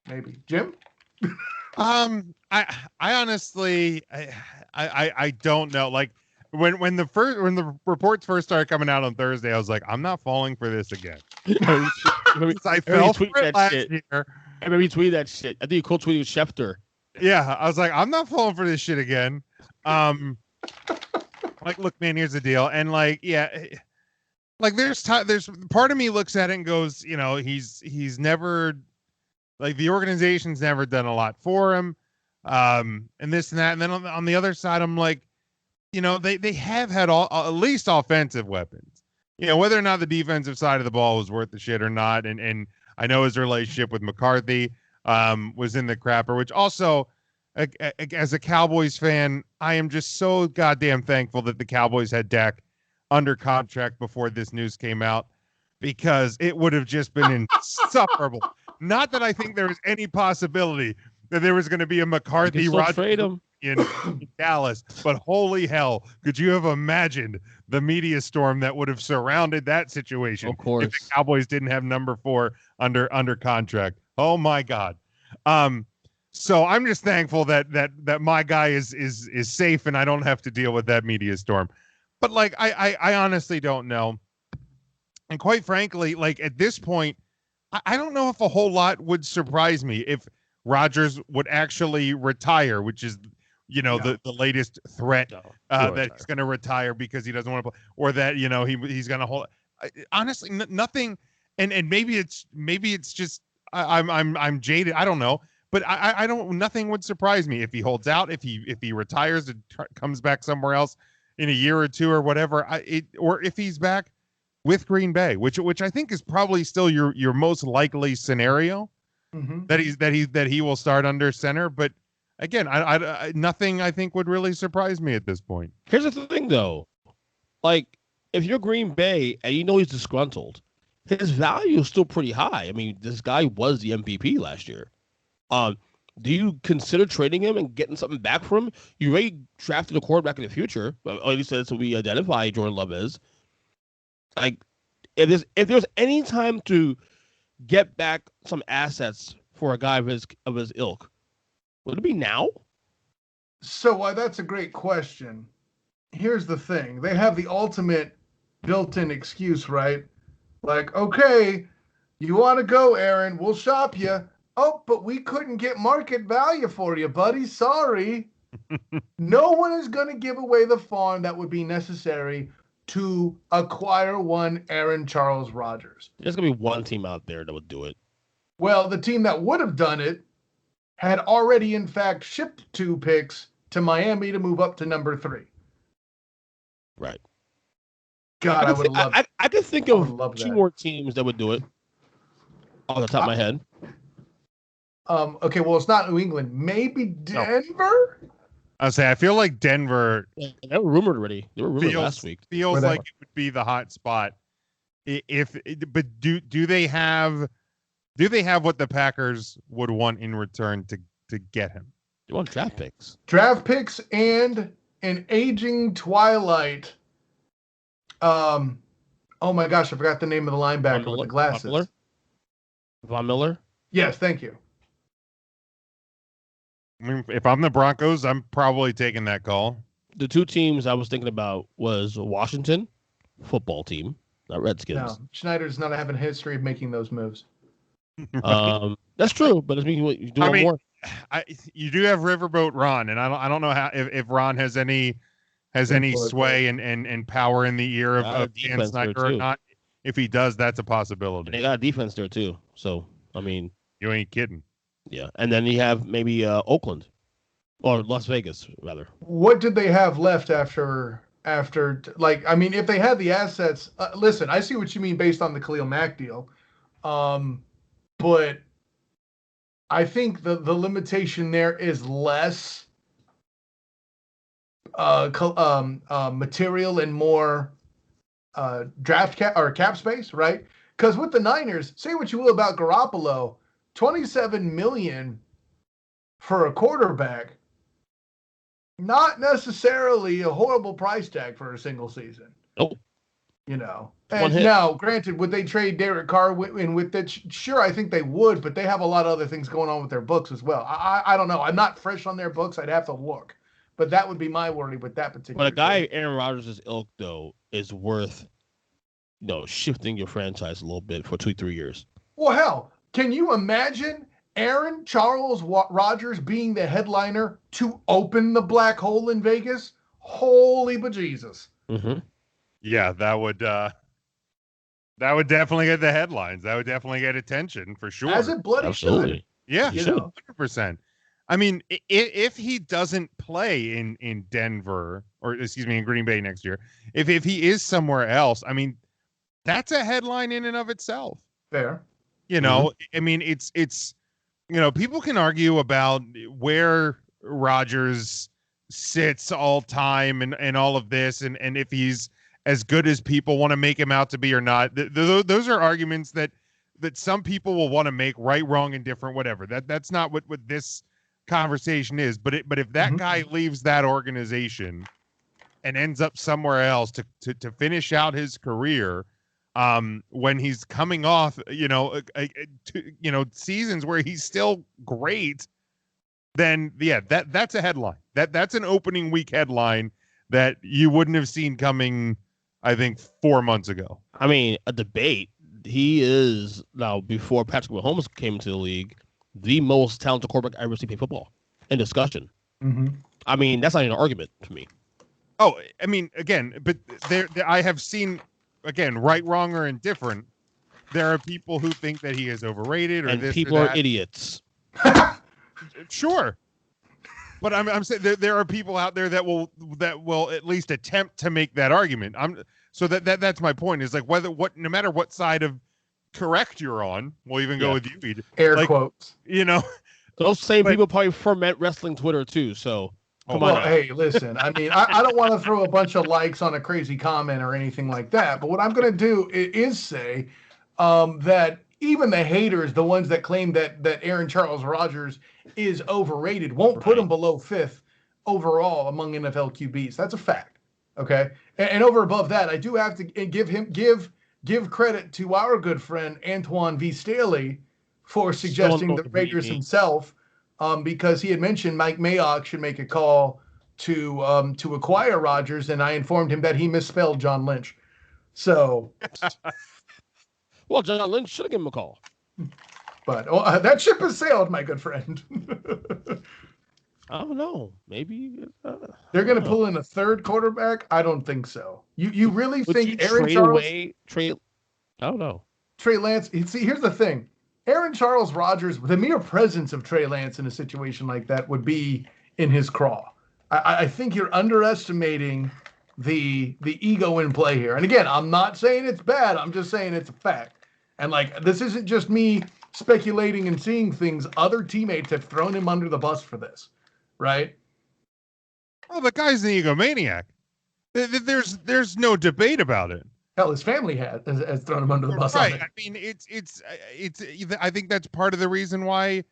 Maybe. Jim? I honestly I don't know. Like when the reports first started coming out on Thursday, I was like, I'm not falling for this again. I fell for it last year. I remember he tweeted that shit. I think he quote tweeted Schefter. Yeah, I was like, I'm not falling for this shit again. Like, look, man, here's the deal, and like, yeah, like there's part of me looks at it and goes, you know, he's never. Like the organization's never done a lot for him, and this and that. And then on the other side, I'm like, you know, they have had at least offensive weapons. You know, whether or not the defensive side of the ball was worth the shit or not. And I know his relationship with McCarthy was in the crapper, which also, as a Cowboys fan, I am just so goddamn thankful that the Cowboys had Dak under contract before this news came out, because it would have just been insufferable. Not that I think there was any possibility that there was going to be a McCarthy Rodgers in Dallas, but holy hell, could you have imagined the media storm that would have surrounded that situation? Of course, if the Cowboys didn't have number 4 under contract. Oh my God. So I'm just thankful that my guy is safe and I don't have to deal with that media storm. But like I honestly don't know. And quite frankly, like at this point, I don't know if a whole lot would surprise me if Rodgers would actually retire, which is, you know, the latest threat that he's going to retire because he doesn't want to play, or that, you know, he's going to hold. Honestly, nothing. And maybe it's just I'm jaded. I don't know, but I don't. Nothing would surprise me if he holds out, if he retires and comes back somewhere else in a year or two or whatever. Or if he's back with Green Bay, which I think is probably still your most likely scenario, that he will start under center. But again, I nothing I think would really surprise me at this point. Here's the thing, though, like if you're Green Bay and you know he's disgruntled, his value is still pretty high. I mean, this guy was the MVP last year. Do you consider trading him and getting something back from him? You already drafted a quarterback in the future, or at least that's what we identify Jordan Love as. Like, if there's any time to get back some assets for a guy of his ilk, would it be now? So that's a great question. Here's the thing: they have the ultimate built-in excuse, right? Like, okay, you want to go, Aaron? We'll shop you. Oh, but we couldn't get market value for you, buddy. Sorry. No one is going to give away the farm that would be necessary to acquire one Aaron Charles Rodgers. There's going to be one team out there that would do it. Well, the team that would have done it had already, in fact, shipped 2 picks to Miami to move up to number 3. Right. God, I would love it. I could think of 2 more teams that would do it off the top of my head. Okay, well, it's not New England. Maybe Denver? No. I'll say I feel like Denver. Yeah, they were rumored already. They were rumored last week. Feels like it would be the hot spot. But do they have what the Packers would want in return to get him? They want draft picks. Draft picks and an aging Twilight. Oh my gosh, I forgot the name of the linebacker with the glasses. Von Miller? Yes, thank you. I mean, if I'm the Broncos, I'm probably taking that call. The 2 teams I was thinking about was Washington football team, not Redskins. No, Schneider does not have a history of making those moves. That's true, but I mean, you do more. You do have Riverboat Ron, and I don't know how if Ron has any sway and power in the ear of Dan Snyder or not. If he does, that's a possibility. And they got a defense there too. So I mean, you ain't kidding. Yeah, and then you have maybe Oakland or Las Vegas rather. What did they have left after? Like, I mean, if they had the assets, listen, I see what you mean based on the Khalil Mack deal, but I think the limitation there is less material and more draft cap or cap space, right? Because with the Niners, say what you will about Garoppolo, $27 million for a quarterback, not necessarily a horrible price tag for a single season. Nope. And now, granted, would they trade Derek Carr with that? Sure, I think they would, but they have a lot of other things going on with their books as well. I don't know. I'm not fresh on their books. I'd have to look. But that would be my worry with that particular. But a guy Aaron Rodgers' ilk, though, is worth, shifting your franchise a little bit for 2-3 years. Well, hell, can you imagine Aaron Charles Rodgers being the headliner to open the black hole in Vegas? Holy bejesus. Mm-hmm. Yeah, that would definitely get the headlines. That would definitely get attention for sure. As it bloody should. Yeah, 100%. I mean, if he doesn't play in Denver in Green Bay next year, if he is somewhere else, I mean, that's a headline in and of itself. Fair. I mean, it's people can argue about where Rodgers sits all time and all of this, and if he's as good as people want to make him out to be or not. Those are arguments that some people will want to make, right, wrong, indifferent, whatever. That's not what this conversation is. But if that guy leaves that organization and ends up somewhere else to finish out his career, when he's coming off, seasons where he's still great, then yeah, that's a headline. That's an opening week headline that you wouldn't have seen coming, I think, 4 months ago. I mean, a debate. He is now, before Patrick Mahomes came into the league, the most talented quarterback I ever seen play football in discussion. Mm-hmm. I mean, that's not even an argument to me. Oh, I mean, again, but there I have seen, again, right, wrong, or indifferent. There are people who think that he is overrated, or and this, people or are that. idiots. Sure, but I'm saying there are people out there that will at least attempt to make that argument. So that's my point. Is like no matter what side of correct you're on, we'll even go with you, Pete. Air quotes. Those same people probably ferment wrestling Twitter too. So come on. Hey, listen. I mean, I don't want to throw a bunch of likes on a crazy comment or anything like that. But what I'm going to do is say that even the haters, the ones that claim that Aaron Charles Rodgers is overrated, won't put him below 5th overall among NFL QBs. That's a fact. Okay. And over above that, I do have to give credit to our good friend Antoine V. Staley for suggesting the Raiders himself, because he had mentioned Mike Mayock should make a call to acquire Rodgers, and I informed him that he misspelled John Lynch. So, well, John Lynch should have given him a call. But that ship has sailed, my good friend. I don't know. Maybe they're going to pull in a third quarterback. I don't think so. You really think Aaron Charles? I don't know. Trey Lance. See, here's the thing. Aaron Charles Rodgers, the mere presence of Trey Lance in a situation like that would be in his craw. I think you're underestimating the ego in play here. And again, I'm not saying it's bad. I'm just saying it's a fact. And this isn't just me speculating and seeing things. Other teammates have thrown him under the bus for this, right? Well, the guy's an egomaniac. There's no debate about it. Hell, his family has thrown him under the bus. Right. I mean, it's. I think that's part of the reason why,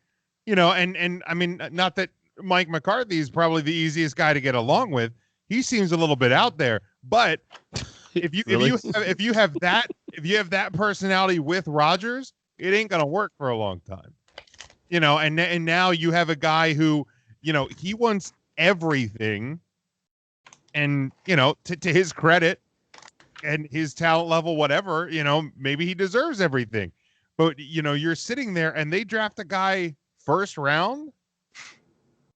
and I mean, not that Mike McCarthy is probably the easiest guy to get along with. He seems a little bit out there, but if you have that personality with Rodgers, it ain't gonna work for a long time. And now you have a guy who, he wants everything, and to his credit and his talent level, whatever, maybe he deserves everything. But, you're sitting there and they draft a guy first round.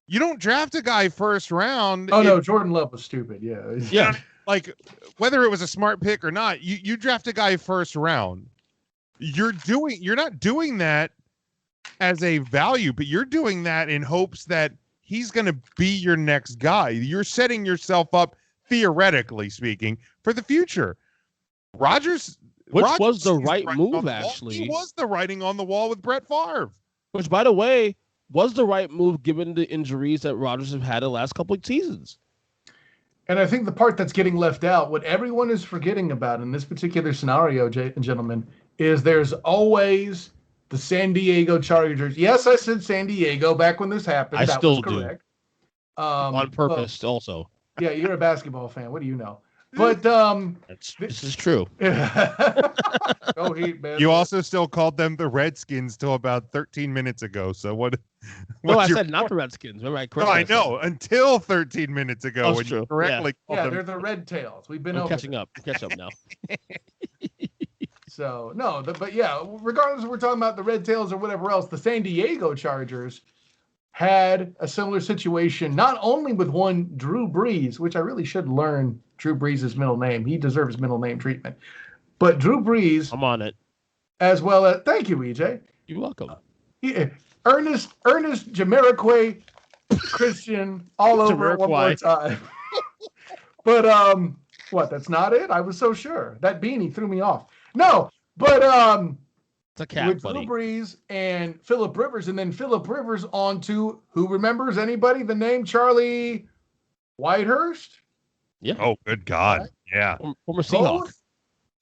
You don't draft a guy first round. Oh, no, Jordan Love was stupid. Yeah. Yeah. Like, whether it was a smart pick or not, you draft a guy first round. You're not doing that as a value, but you're doing that in hopes that he's going to be your next guy. You're setting yourself up, theoretically speaking, for the future. Rodgers was the right move, actually. He was the writing on the wall with Brett Favre. Which, by the way, was the right move given the injuries that Rodgers have had the last couple of seasons. And I think the part that's getting left out, what everyone is forgetting about in this particular scenario, gentlemen, is there's always the San Diego Chargers. Yes, I said San Diego back when this happened. I that still was correct. On purpose, also. Yeah, you're a basketball fan. What do you know? But this is true. Go Heat, man. You also still called them the Redskins till about 13 minutes ago. So what? No, I said not the Redskins. Remember, I know until 13 minutes ago when true. you correctly called them. They're the Red Tails. We've been I'm over catching up. Catch up now. So no, but yeah, regardless if we're talking about the Red Tails or whatever else, the San Diego Chargers had a similar situation, not only with one Drew Brees, which I really should learn Drew Brees' middle name. He deserves middle name treatment. But Drew Brees, I'm on it. As well as, thank you, EJ. You're welcome. Earnest, Jamiroquai, Christian, all over it one more time. But what? That's not it. I was so sure that beanie threw me off. No, but it's a cat, with buddy. Drew Brees and Phillip Rivers, and then Phillip Rivers on to who remembers anybody the name Charlie Whitehurst? Yeah. Oh, good God. Yeah. Former Seahawk.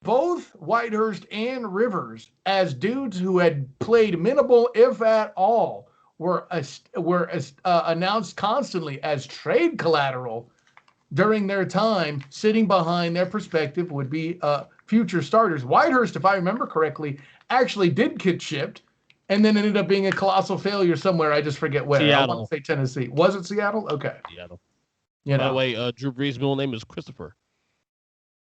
Both Whitehurst and Rivers, as dudes who had played minimal, if at all, were announced constantly as trade collateral during their time, sitting behind their perspective would be future starters. Whitehurst, if I remember correctly, actually did get shipped and then ended up being a colossal failure somewhere. I just forget where. Seattle. I want to say Tennessee. Was it Seattle? Okay. Seattle. By the way, Drew Brees' middle name is Christopher.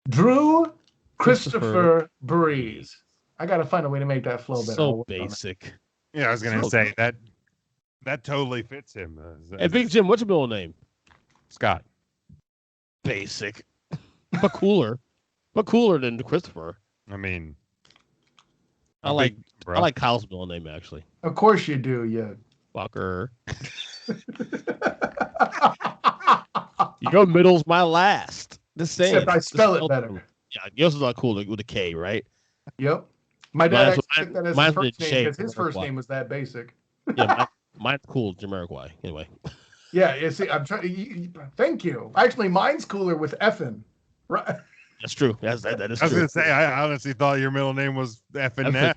Drew Christopher Brees. I got to find a way to make that flow better. So basic. Yeah, I was going to say that totally fits him. Hey, Big Jim, what's your middle name? Scott. Basic. But cooler. But cooler than Christopher. I mean, I like Kyle's middle name, actually. Of course you do, you fucker. Your middle's my last. The same. Except I spell it better. Yeah, yours is not cool with a K, right? Yep. My dad Mine's- actually took that as mine's his first with name J, because his first Jamiroquai. name was that basic. Yeah, mine's cool, Jamiroquai. Anyway. Yeah, you see, I'm trying. Thank you. Actually, mine's cooler with effing. Right. That's true. That is I true. was going to say, I honestly thought your middle name was effing Nash.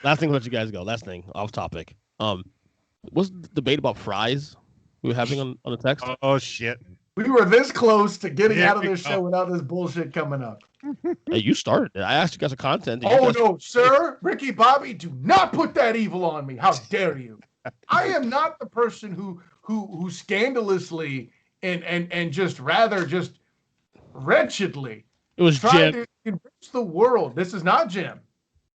Last thing, I'll let you guys go. Last thing, off topic. What's the debate about fries we were having on the text? Oh, shit. We were this close to getting Here out of we this go. show without this bullshit coming up. Hey, you started it. I asked you guys for content. and you Oh guys- no, sir, Ricky Bobby, do not put that evil on me. How dare you? I am not the person who scandalously and just rather just wretchedly It was tried Jim. to convince the world. This is not Jim.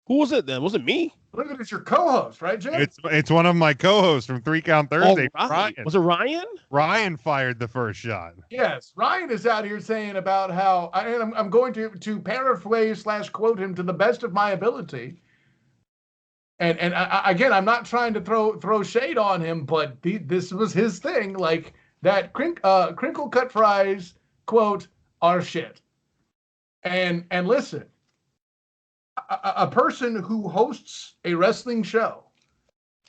Who was it then? Was it me? Look at it, it's your co-host, right, Jim? It's one of my co-hosts from 3 Count Thursday. Oh, right. Ryan. Was it Ryan? Ryan fired the first shot. Yes, Ryan is out here saying about how, and I'm going to paraphrase / quote him to the best of my ability. And again, I'm not trying to throw shade on him, but this was his thing, like that crinkle cut fries, quote, are shit. And listen, a person who hosts a wrestling show,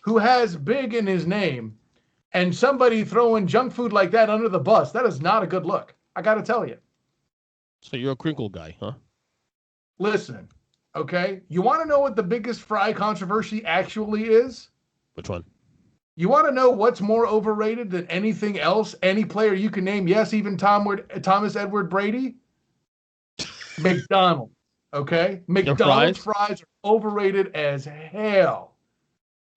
who has big in his name, and somebody throwing junk food like that under the bus, that is not a good look. I got to tell you. So you're a crinkle guy, huh? Listen, okay? You want to know what the biggest fry controversy actually is? Which one? You want to know what's more overrated than anything else? Any player you can name? Yes, even Thomas Edward Brady? McDonald's, okay? McDonald's fries are overrated as hell.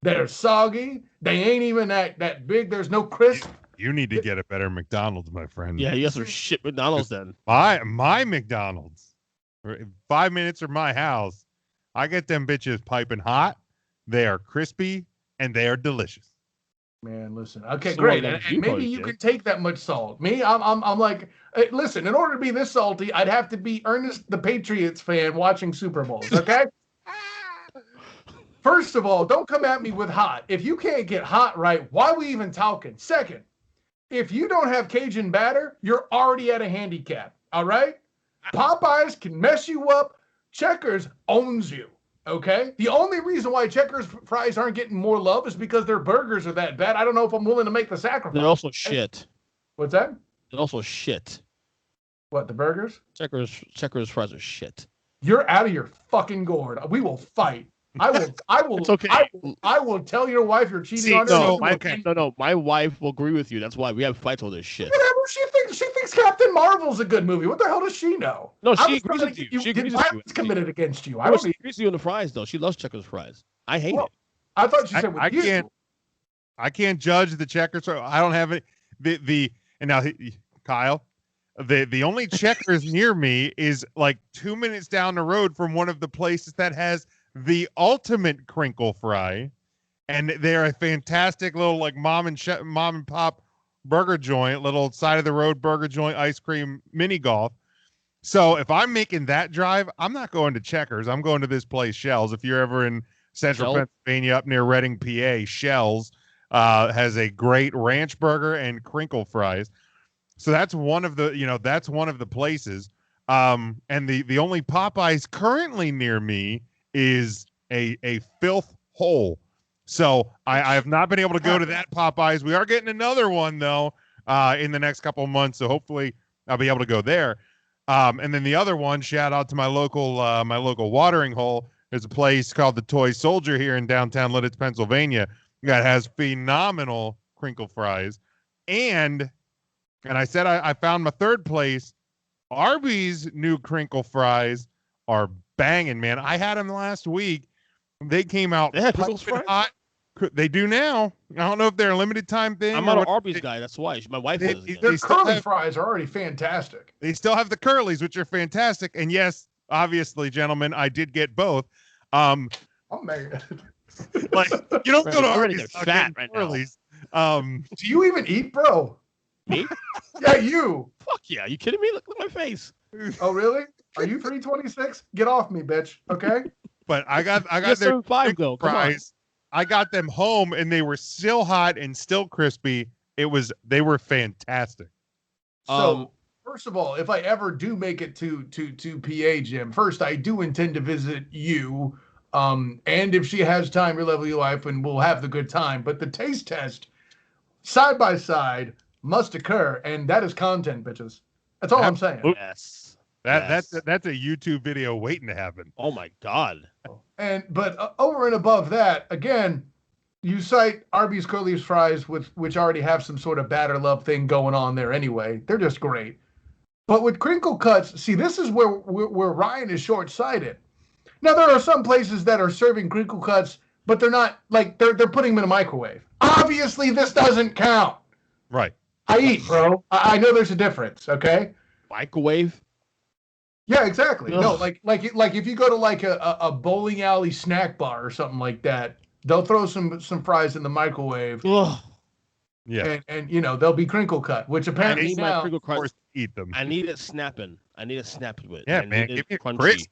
They're soggy. They ain't even that big. There's no crisp. You need to get a better McDonald's, my friend. Yeah, you guys are shit McDonald's then. My McDonald's, 5 minutes from my house, I get them bitches piping hot. They are crispy and they are delicious. Man, listen. Okay, So great. what And you maybe probably you did. can take that much salt. Me, I'm like, listen. In order to be this salty, I'd have to be Ernest, the Patriots fan, watching Super Bowls. Okay. First of all, don't come at me with hot. If you can't get hot right, why are we even talking? Second, if you don't have Cajun batter, you're already at a handicap. All right? Popeyes can mess you up. Checkers owns you. Okay? The only reason why Checkers fries aren't getting more love is because their burgers are that bad. I don't know if I'm willing to make the sacrifice. They're also shit. What's that? They're also shit. What, the burgers? Checkers fries are shit. You're out of your fucking gourd. We will fight. I will. It's okay. I will tell your wife you're cheating See, on her. no, No. My wife will agree with you. That's why we have fights over this shit. Whatever. She thinks Captain Marvel's a good movie. What the hell does she know? No, she I was agrees trying with to you. get She agrees with violence you. committed against you. I She don't need. agrees with you on the fries though. She loves Checkers fries. I hate it. I thought she said with I you. can't judge the Checkers. I don't have it. And now Kyle, the only Checkers near me is like 2 minutes down the road from one of the places that has the ultimate crinkle fry, and they're a fantastic little like mom and pop burger joint, little side of the road burger joint, ice cream, mini golf. So if I'm making that drive, I'm not going to Checkers. I'm going to this place, Shells. If you're ever in Central Pennsylvania, up near Reading, PA, Shells has a great ranch burger and crinkle fries. So that's one of the places. And the only Popeyes currently near me is a filth hole. So I have not been able to go to that Popeyes. We are getting another one though in the next couple of months. So hopefully I'll be able to go there. And then the other one, shout out to my local watering hole. There's a place called the Toy Soldier here in downtown Lidditz, Pennsylvania, that has phenomenal crinkle fries. And I said I found my third place. Arby's new crinkle fries are banging, man. I had them last week. They came out. They had crinkle fries? Hot. They do now. I don't know if they're a limited time thing. I'm not an Arby's guy. That's why my wife is. Their curly fries are already fantastic. They still have the curlies, which are fantastic. And yes, obviously, gentlemen, I did get both. I'm mad. Like you don't go to Arby's fat right curlies. Do you even eat, bro? Me? Yeah, you. Fuck yeah! You kidding me? Look at my face. Oh really? Are you 326? Get off me, bitch. Okay. But I got Yes, their 5 though. Come on. fries. I got them home and they were still hot and still crispy. They were fantastic. So first of all, if I ever do make it to PA, Jim, first I do intend to visit you. And if she has time, your lovely wife, and we'll have the good time. But the taste test, side by side, must occur, and that is content, bitches. That's all I'm saying. Yes. That's a YouTube video waiting to happen. Oh my god. But over and above that, again, you cite Arby's Curly's fries, which already have some sort of batter love thing going on there anyway. They're just great. But with crinkle cuts, see, this is where Ryan is short-sighted. Now there are some places that are serving crinkle cuts, but they're not like they're putting them in a microwave. Obviously, this doesn't count. Right. I eat, bro. I know there's a difference. Okay. Microwave. Yeah, exactly. Ugh. No, like if you go to like a bowling alley snack bar or something like that, they'll throw some fries in the microwave. Ugh. Yeah. And they'll be crinkle cut, which I apparently need my now, crinkle Of course, crunch. eat them. I need it snapping. I need it snapping with. Yeah, I man. need Give it me a crunchy. crisp.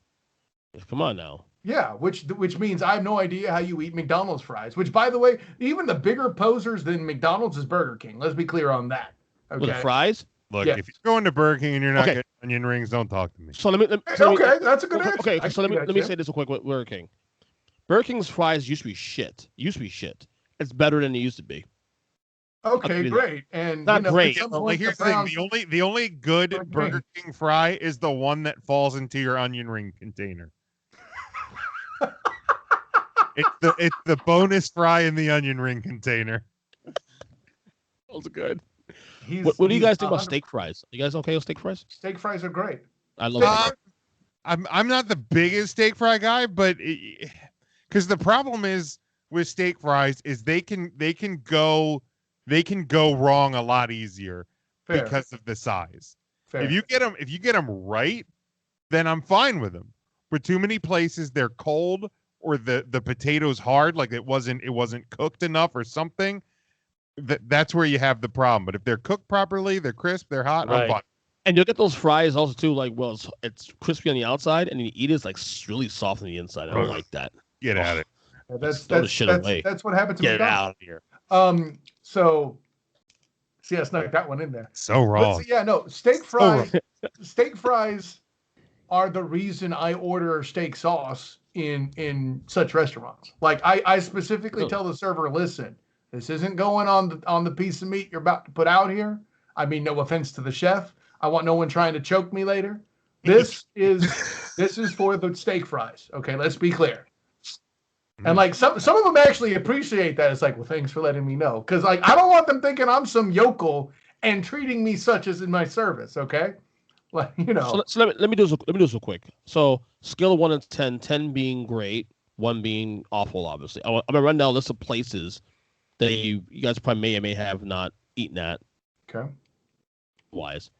Come on now. yeah, which means I have no idea how you eat McDonald's fries. Which, by the way, even the bigger posers than McDonald's is Burger King. Let's be clear on that. With the Okay. fries. Look, Yes. if you're going to Burger King and you're not Okay. getting onion rings, don't talk to me. So let me. Okay, that's a good answer. Okay, I so can let do me that, say Jim. this real quick with Burger King. Burger King's fries used to be shit. It's better than it used to be. Okay, that. great. And Not great. at some Well, point, here's the the Browns- thing. The only good Burger Burger King fry is the one that falls into your onion ring container. It's the bonus fry in the onion ring container. Those are good. he's- What do you he's guys think about 100 steak fries? You guys okay with steak fries? Steak fries are great. I love Steak steak fries- I'm not the biggest steak fry guy, but because the problem is with steak fries is they can go wrong a lot easier Fair, because of the size. fair. If you get them right, then I'm fine with them. But too many places they're cold or the potatoes hard, like it wasn't cooked enough or something. That's where you have the problem. But if they're cooked properly, they're crisp, they're hot, I'm Right. fine. And you'll get those fries also too. Like, well, it's crispy on the outside, and you eat it, it's like really soft on the inside. I don't like that. Get at it. Throw the shit away. That's what happened to Get it McDonald's. out of here. So see, I snuck that one in there. So But wrong. yeah, no, steak fries. Steak fries are the reason I order steak sauce in such restaurants. Like I specifically Really? tell the server, listen, this isn't going on the piece of meat you're about to put out here. I mean, no offense to the chef. I want no one trying to choke me later. This is for the steak fries. Okay, let's be clear. And like some of them actually appreciate that. It's like, well, thanks for letting me know, because like I don't want them thinking I'm some yokel and treating me such as in my service. Okay, like So let me do this real quick. So scale of 1 to 10, 10 being great, 1 being awful. Obviously, I'm gonna run down a list of places that you guys probably may or may have not eaten at. Okay. Wise,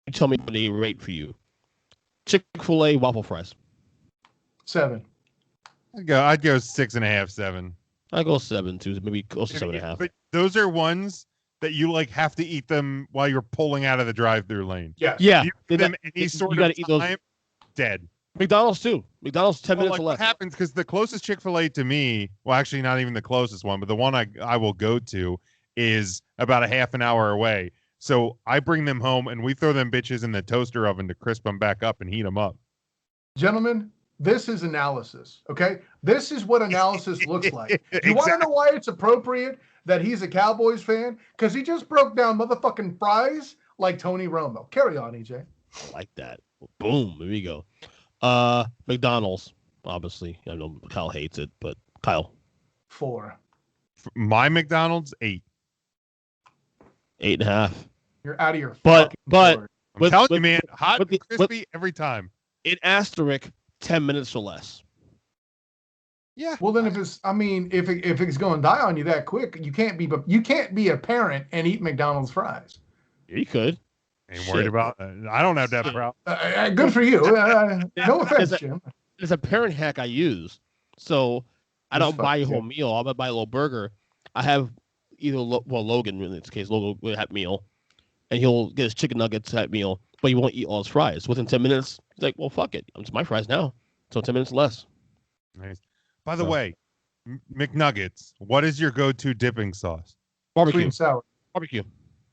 you tell me what they rate for you. Chick-fil-A waffle fries. 7. I'd go 6.5, 7. I go 7 too, maybe close to 7.5. But those are ones that you like have to eat them while you're pulling out of the drive-through lane. Yeah. Yeah. If you give them any sort of eat those. time, dead. McDonald's too. McDonald's 10 minutes or less. What happens, because the closest Chick-fil-A to me, well, actually not even the closest one, but the one I will go to is about a half an hour away. So I bring them home and we throw them bitches in the toaster oven to crisp them back up and heat them up. Gentlemen, this is analysis, okay? This is what analysis looks like. You want to know why it's appropriate that he's a Cowboys fan? Because he just broke down motherfucking fries like Tony Romo. Carry on, EJ. I like that. Boom. There we go. McDonald's, obviously. I know Kyle hates it, but Kyle. 4. My McDonald's, 8. 8.5. You're out of your But board. I'm telling you, man, hot and crispy every time. In asterisk, 10 minutes or less. Yeah. Well, then if it's going to die on you that quick, you can't be a parent and eat McDonald's fries. Yeah, you could. Ain't worried about I don't have that problem. Good for you. No offense, Jim. There's a parent hack I use. So I don't buy a whole meal. I'll buy a little burger. I have either Logan, in this case, Logan will have meal, and he'll get his chicken nuggets at meal, but he won't eat all his fries. Within 10 minutes, he's like, well, fuck it. It's my fries now. So 10 minutes less. Nice. By the way, McNuggets, what is your go-to dipping sauce? Barbecue. Sweet and sour. Barbecue.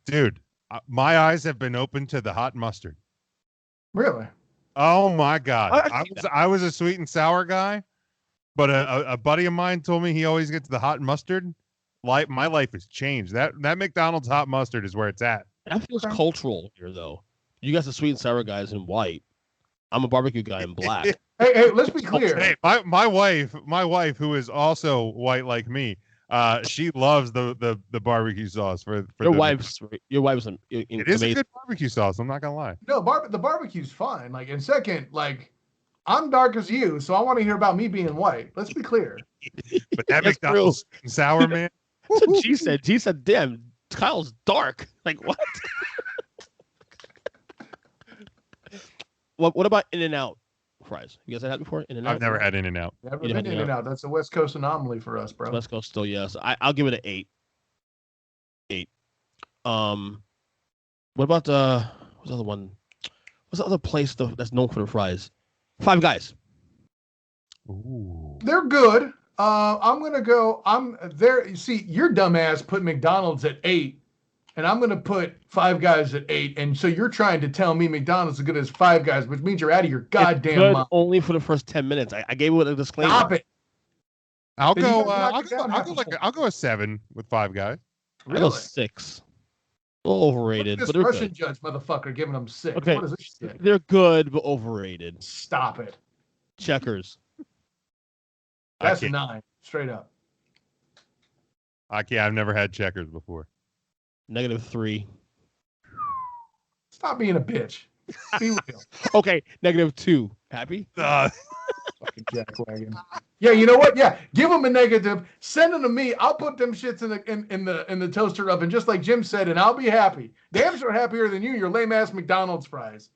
Dude, my eyes have been open to the hot mustard. Really? Oh my God. I I was a sweet and sour guy, but a buddy of mine told me he always gets the hot mustard. My life has changed. That McDonald's hot mustard is where it's at. That feels cultural here, though. You guys are sweet and sour guys in white. I'm a barbecue guy in black. Hey, let's be clear. Hey, my wife, who is also white like me, she loves the barbecue sauce for your wife's it is amazing. a good barbecue sauce. I'm not gonna lie. No, the barbecue's fine. Like, and second, like, I'm dark as you, so I want to hear about me being white. Let's be clear. But that McDonald's sweet and sour, man. That's what she said. She said, "Damn, Kyle's dark." Like what? What about In-N-Out fries? You guys had that before? In-N-Out? I've never had In-N-Out. Never been In-N-Out. That's a West Coast anomaly for us, bro. West Coast still, yes. I'll give it an 8. 8. What about what's the other one? What's the other place that's known for the fries? Five Guys. Ooh. They're good. I'm there. You see, your dumbass put McDonald's at 8, and I'm gonna put Five Guys at 8. And so you're trying to tell me McDonald's is as good as Five Guys, which means you're out of your goddamn mind. Only for the first 10 minutes. I gave it a disclaimer. Stop it. I'll Then go. you guys I'll go a 7 with Five Guys. I go 6. A little overrated, This but they're Russian good. judge motherfucker giving them 6. Okay. What is this shit? They're good, but overrated. Stop it. Checkers. That's a 9, straight up. I've never had Checkers before. -3. Stop being a bitch. Be real. Okay, -2. Happy? Fucking jackwagon. Yeah, you know what? Yeah, give them a negative. Send them to me. I'll put them shits in the toaster oven, just like Jim said, and I'll be happy. Damn sure happier than you. Your lame ass McDonald's fries.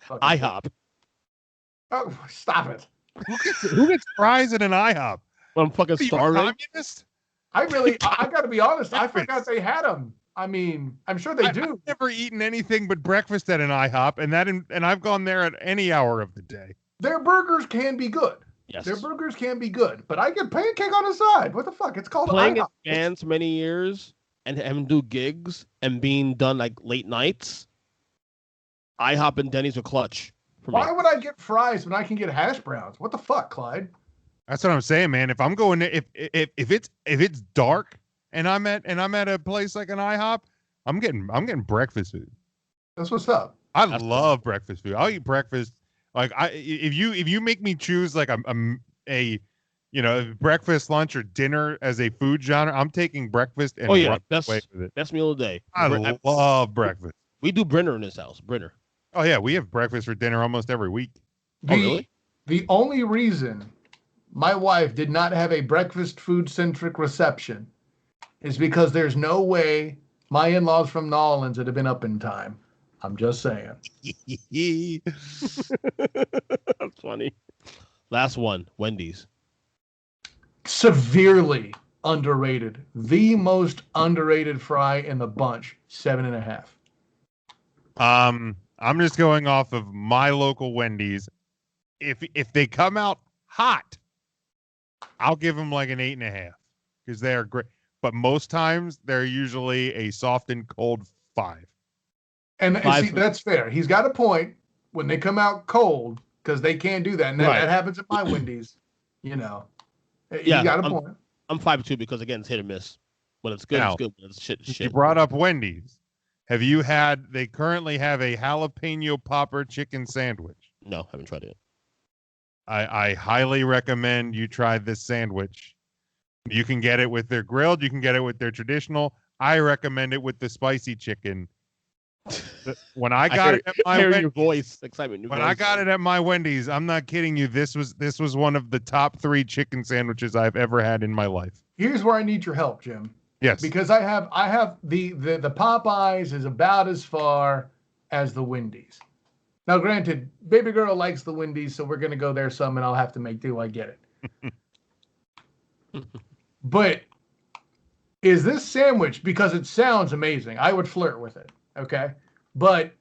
IHOP. Oh, stop it. Who gets fries at an IHOP? I'm fucking Are you a starving. communist? I got to be honest. I forgot they had them. I mean, I'm sure they do. I've never eaten anything but breakfast at an IHOP, and I've gone there at any hour of the day. Their burgers can be good. Yes. Their burgers can be good, but I get pancake on the side. What the fuck? It's called Playing in IHOP. bands many years and having to do gigs and being done like late nights. IHOP and Denny's are clutch for me. Why would I get fries when I can get hash browns? What the fuck, Clyde? That's what I'm saying, man. If I'm going, if it's dark and I'm at a place like an IHOP, I'm getting breakfast food. That's what's up. I love breakfast food. I'll eat breakfast. Like if you make me choose like a breakfast, lunch, or dinner as a food genre, I'm taking breakfast and best meal of the day. I love breakfast. We do Brenner in this house. Brenner. Oh yeah, we have breakfast for dinner almost every week. Really? The only reason my wife did not have a breakfast food-centric reception is because there's no way my in-laws from New Orleans would have been up in time. I'm just saying. That's funny. Last one, Wendy's. Severely underrated. The most underrated fry in the bunch. 7.5. I'm just going off of my local Wendy's. If they come out hot, I'll give them like an 8.5 because they are great. But most times they're usually a soft and cold 5. And see, that's fair. He's got a point when they come out cold because they can't do that. And that happens at my Wendy's. He's got a point. I'm 5-2 because, again, it's hit or miss. When it's good, it's good. When it's shit. You brought up Wendy's. Have you had, they currently have a jalapeno popper chicken sandwich. No, haven't tried it. I highly recommend you try this sandwich. You can get it with their grilled. You can get it with their traditional. I recommend it with the spicy chicken. When I got it at my Wendy's, I got it at my Wendy's, I'm not kidding you. This was one of the top 3 chicken sandwiches I've ever had in my life. Here's where I need your help, Jim. Yes. Because I have the Popeyes is about as far as the Wendy's. Now, granted, baby girl likes the Wendy's, so we're gonna go there some, and I'll have to make do. I get it. But is this sandwich, because it sounds amazing, I would flirt with it. Okay, but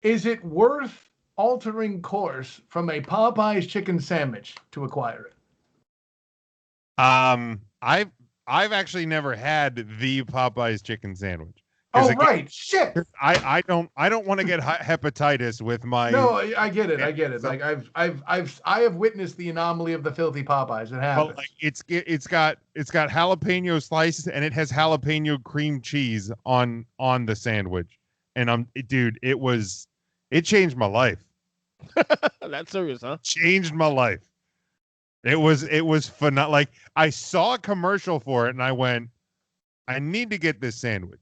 is it worth altering course from a Popeyes chicken sandwich to acquire it? I've actually never had the Popeyes chicken sandwich. Oh, again, right, shit. I don't want to get hepatitis with my. No, I get it. Like I have witnessed the anomaly of the filthy Popeyes. It happens. But like it's got jalapeno slices and it has jalapeno cream cheese on the sandwich, and it changed my life. That's serious, huh? Changed my life. It was phenomenal. Like I saw a commercial for it and I went, I need to get this sandwich.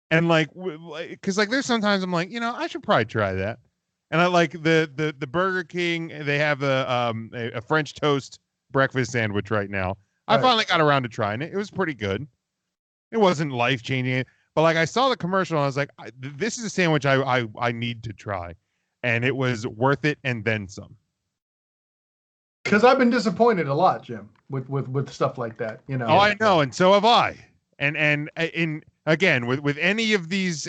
And like, because like there's sometimes I'm like, I should probably try that. And I like the Burger King. They have a French toast breakfast sandwich right now. Right. I finally got around to trying it. It was pretty good. It wasn't life changing, but like I saw the commercial and I was like, this is a sandwich I need to try, and it was worth it and then some. Because I've been disappointed a lot, Jim, with stuff like that. Oh, I know, and so have I. And again, with any of these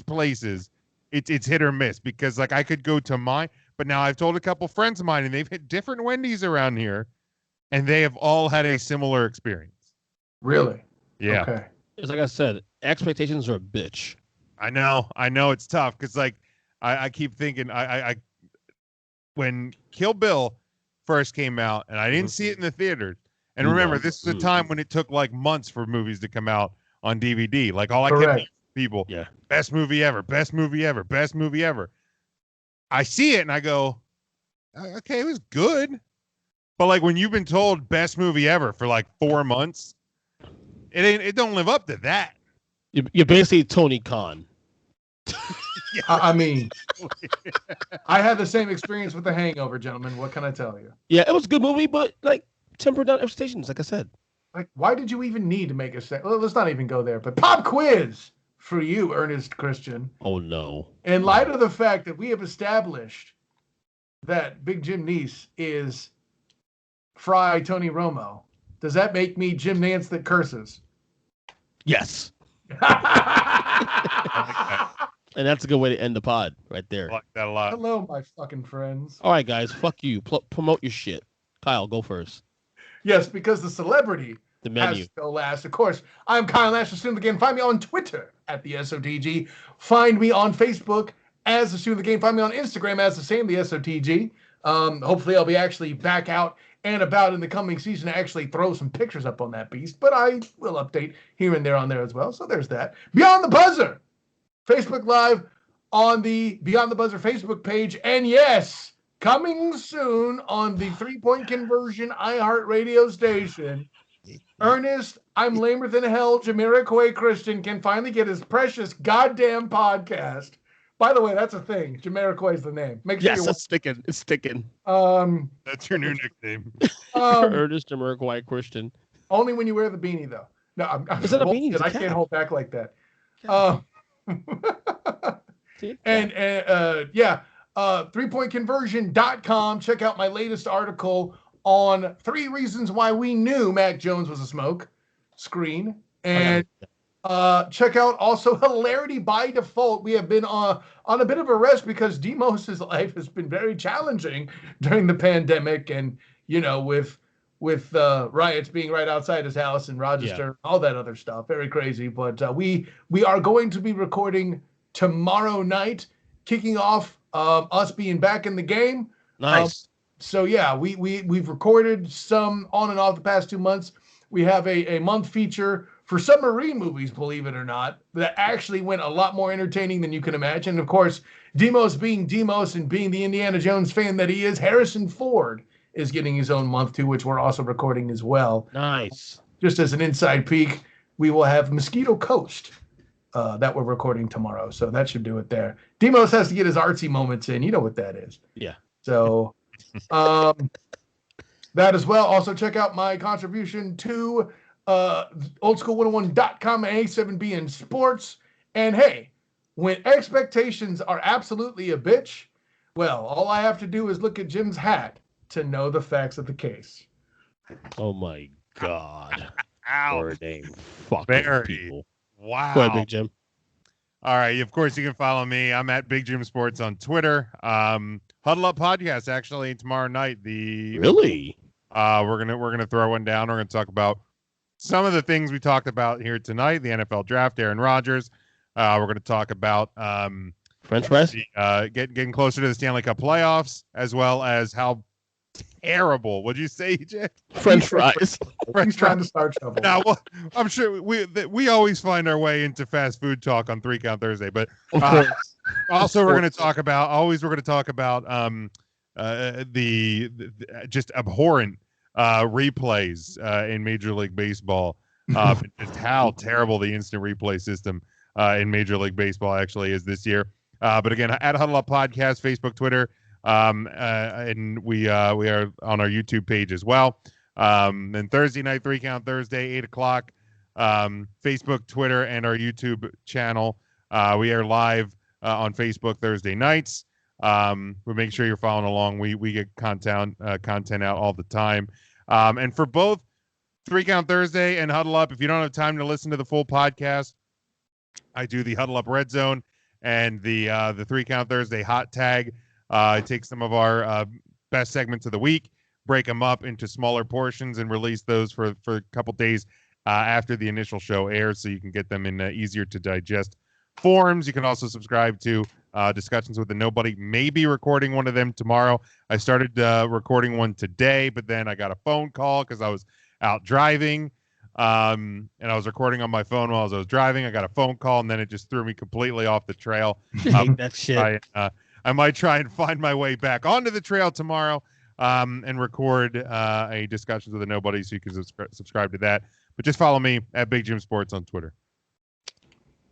places, it's hit or miss because like I could go to mine, but now I've told a couple friends of mine and they've hit different Wendy's around here, and they have all had a similar experience. Really? Yeah. Okay. It's like I said, expectations are a bitch. I know it's tough because like I keep thinking I when Kill Bill first came out and I didn't see it in the theaters. And remember, this is a time when it took like months for movies to come out on DVD. Like all I kept hearing people, best movie ever, best movie ever, best movie ever. I see it and I go, okay, it was good. But like when you've been told best movie ever for like 4 months, it don't live up to that. You're basically Tony Khan. I mean, I had the same experience with The Hangover, gentlemen. What can I tell you? Yeah, it was a good movie, but like temper down expectations, like I said. Like, why did you even need to make a well, let's not even go there. But pop quiz for you, Earnest Christian. Oh no! In light of the fact that we have established that Big Jim Nies is Fry Tony Romo, does that make me Jim Nance that curses? Yes. And that's a good way to end the pod right there. I like that a lot. Hello, my fucking friends. All right, guys. Fuck you. Promote your shit. Kyle, go first. Yes, because the celebrity the menu has to go last. Of course, I'm Kyle Nash. The Student of the Game. Find me on Twitter at the SOTG. Find me on Facebook as the Student of the Game. Find me on Instagram as the same, the SOTG. Hopefully, I'll be actually back out and about in the coming season to actually throw some pictures up on that beast, but I will update here and there on there as well. So there's that. Beyond the Buzzer, Facebook Live on the Beyond the Buzzer Facebook page. And yes, coming soon on the 3-Point Conversion iHeartRadio station, Ernest, I'm lamer than hell, Jamiroquai Christian can finally get his precious goddamn podcast. By the way, that's a thing. Jamiroquai is the name. Make sure Yes, it's sticking. It's sticking. That's your new nickname. Ernest Jamiroquai Christian. Only when you wear the beanie, though. No, I'm Is that a beanie? I can't hold back like that. And 3pointconversion.com. Check out my latest article on 3 reasons why we knew Mac Jones was a smoke screen. And check out also Hilarity by Default. We have been on a bit of a rest because Demos's life has been very challenging during the pandemic, and with riots being right outside his house in Rochester, all that other stuff, very crazy. But we are going to be recording tomorrow night, kicking off us being back in the game. Nice. So yeah, we've recorded some on and off the past 2 months. We have a month feature for submarine movies, believe it or not, that actually went a lot more entertaining than you can imagine. And of course, Demos being Demos and being the Indiana Jones fan that he is, Harrison Ford is getting his own month too, which we're also recording as well. Nice. Just as an inside peek, we will have Mosquito Coast that we're recording tomorrow. So that should do it there. Demos has to get his artsy moments in. You know what that is. Yeah. So that as well. Also check out my contribution to oldschool101.com and A7B in sports. And hey, when expectations are absolutely a bitch, well, all I have to do is look at Jim's hat to know the facts of the case. Oh my God. Ow. Poor name. Fucking people. Wow. Go ahead, Big Jim. All right. Of course, you can follow me. I'm at Big Jim Sports on Twitter. Huddle Up Podcast actually tomorrow night. Really? We're gonna throw one down. We're gonna talk about some of the things we talked about here tonight. The NFL draft, Aaron Rodgers. We're gonna talk about French fries. Getting closer to the Stanley Cup playoffs, as well as how terrible. What'd you say, Jay? French fries. He's trying to start trouble. Now, well, I'm sure we always find our way into fast food talk on 3 Count Thursday, but also we're going to talk about the just abhorrent replays in Major League Baseball, just how terrible the instant replay system in Major League Baseball actually is this year. But again, at Huddle Up Podcast, Facebook, Twitter, and we are on our YouTube page as well. And Thursday night, 3 Count Thursday, 8:00, Facebook, Twitter, and our YouTube channel. We are live on Facebook Thursday nights. We make sure you're following along. We get content out all the time. And for both 3 Count Thursday and Huddle Up, if you don't have time to listen to the full podcast, I do the Huddle Up Red Zone and the 3 Count Thursday Hot Tag. I take some of our best segments of the week, break them up into smaller portions, and release those for a couple days after the initial show airs, so you can get them in easier to digest forms. You can also subscribe to Discussions with the Nobody. Maybe recording one of them tomorrow. I started recording one today, but then I got a phone call because I was out driving, and I was recording on my phone while I was driving. I got a phone call, and then it just threw me completely off the trail. That shit. I might try and find my way back onto the trail tomorrow and record a Discussions with the Nobody, so you can subscribe to that. But just follow me at Big Jim Sports on Twitter.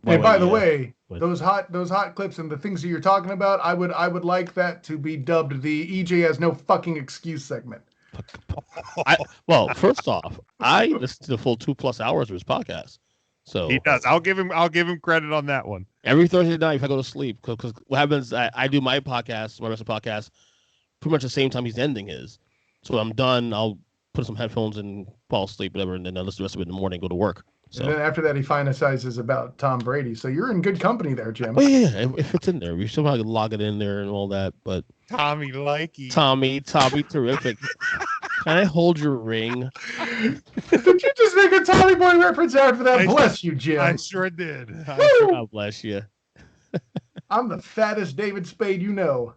Hey, by the way, those hot clips and the things that you're talking about, I would like that to be dubbed the EJ has no fucking excuse segment. Well, first off, I listened to the full 2+ hours of his podcast. So he does. I'll give him credit on that one. Every Thursday night if I go to sleep, because what happens, I do my podcast, my wrestling podcast, pretty much the same time he's ending his. So when I'm done, I'll put some headphones and fall asleep, whatever, and then I'll listen to the rest of it in the morning and go to work. So. And then after that, he fantasizes about Tom Brady. So you're in good company there, Jim. Oh, yeah, it fits in there. We still have to log it in there and all that, but Tommy likey. Tommy, terrific. Can I hold your ring? Did you just make a Tommy Boy reference after that? Bless you, Jim. I sure did. God bless you. I'm the fattest David Spade you know.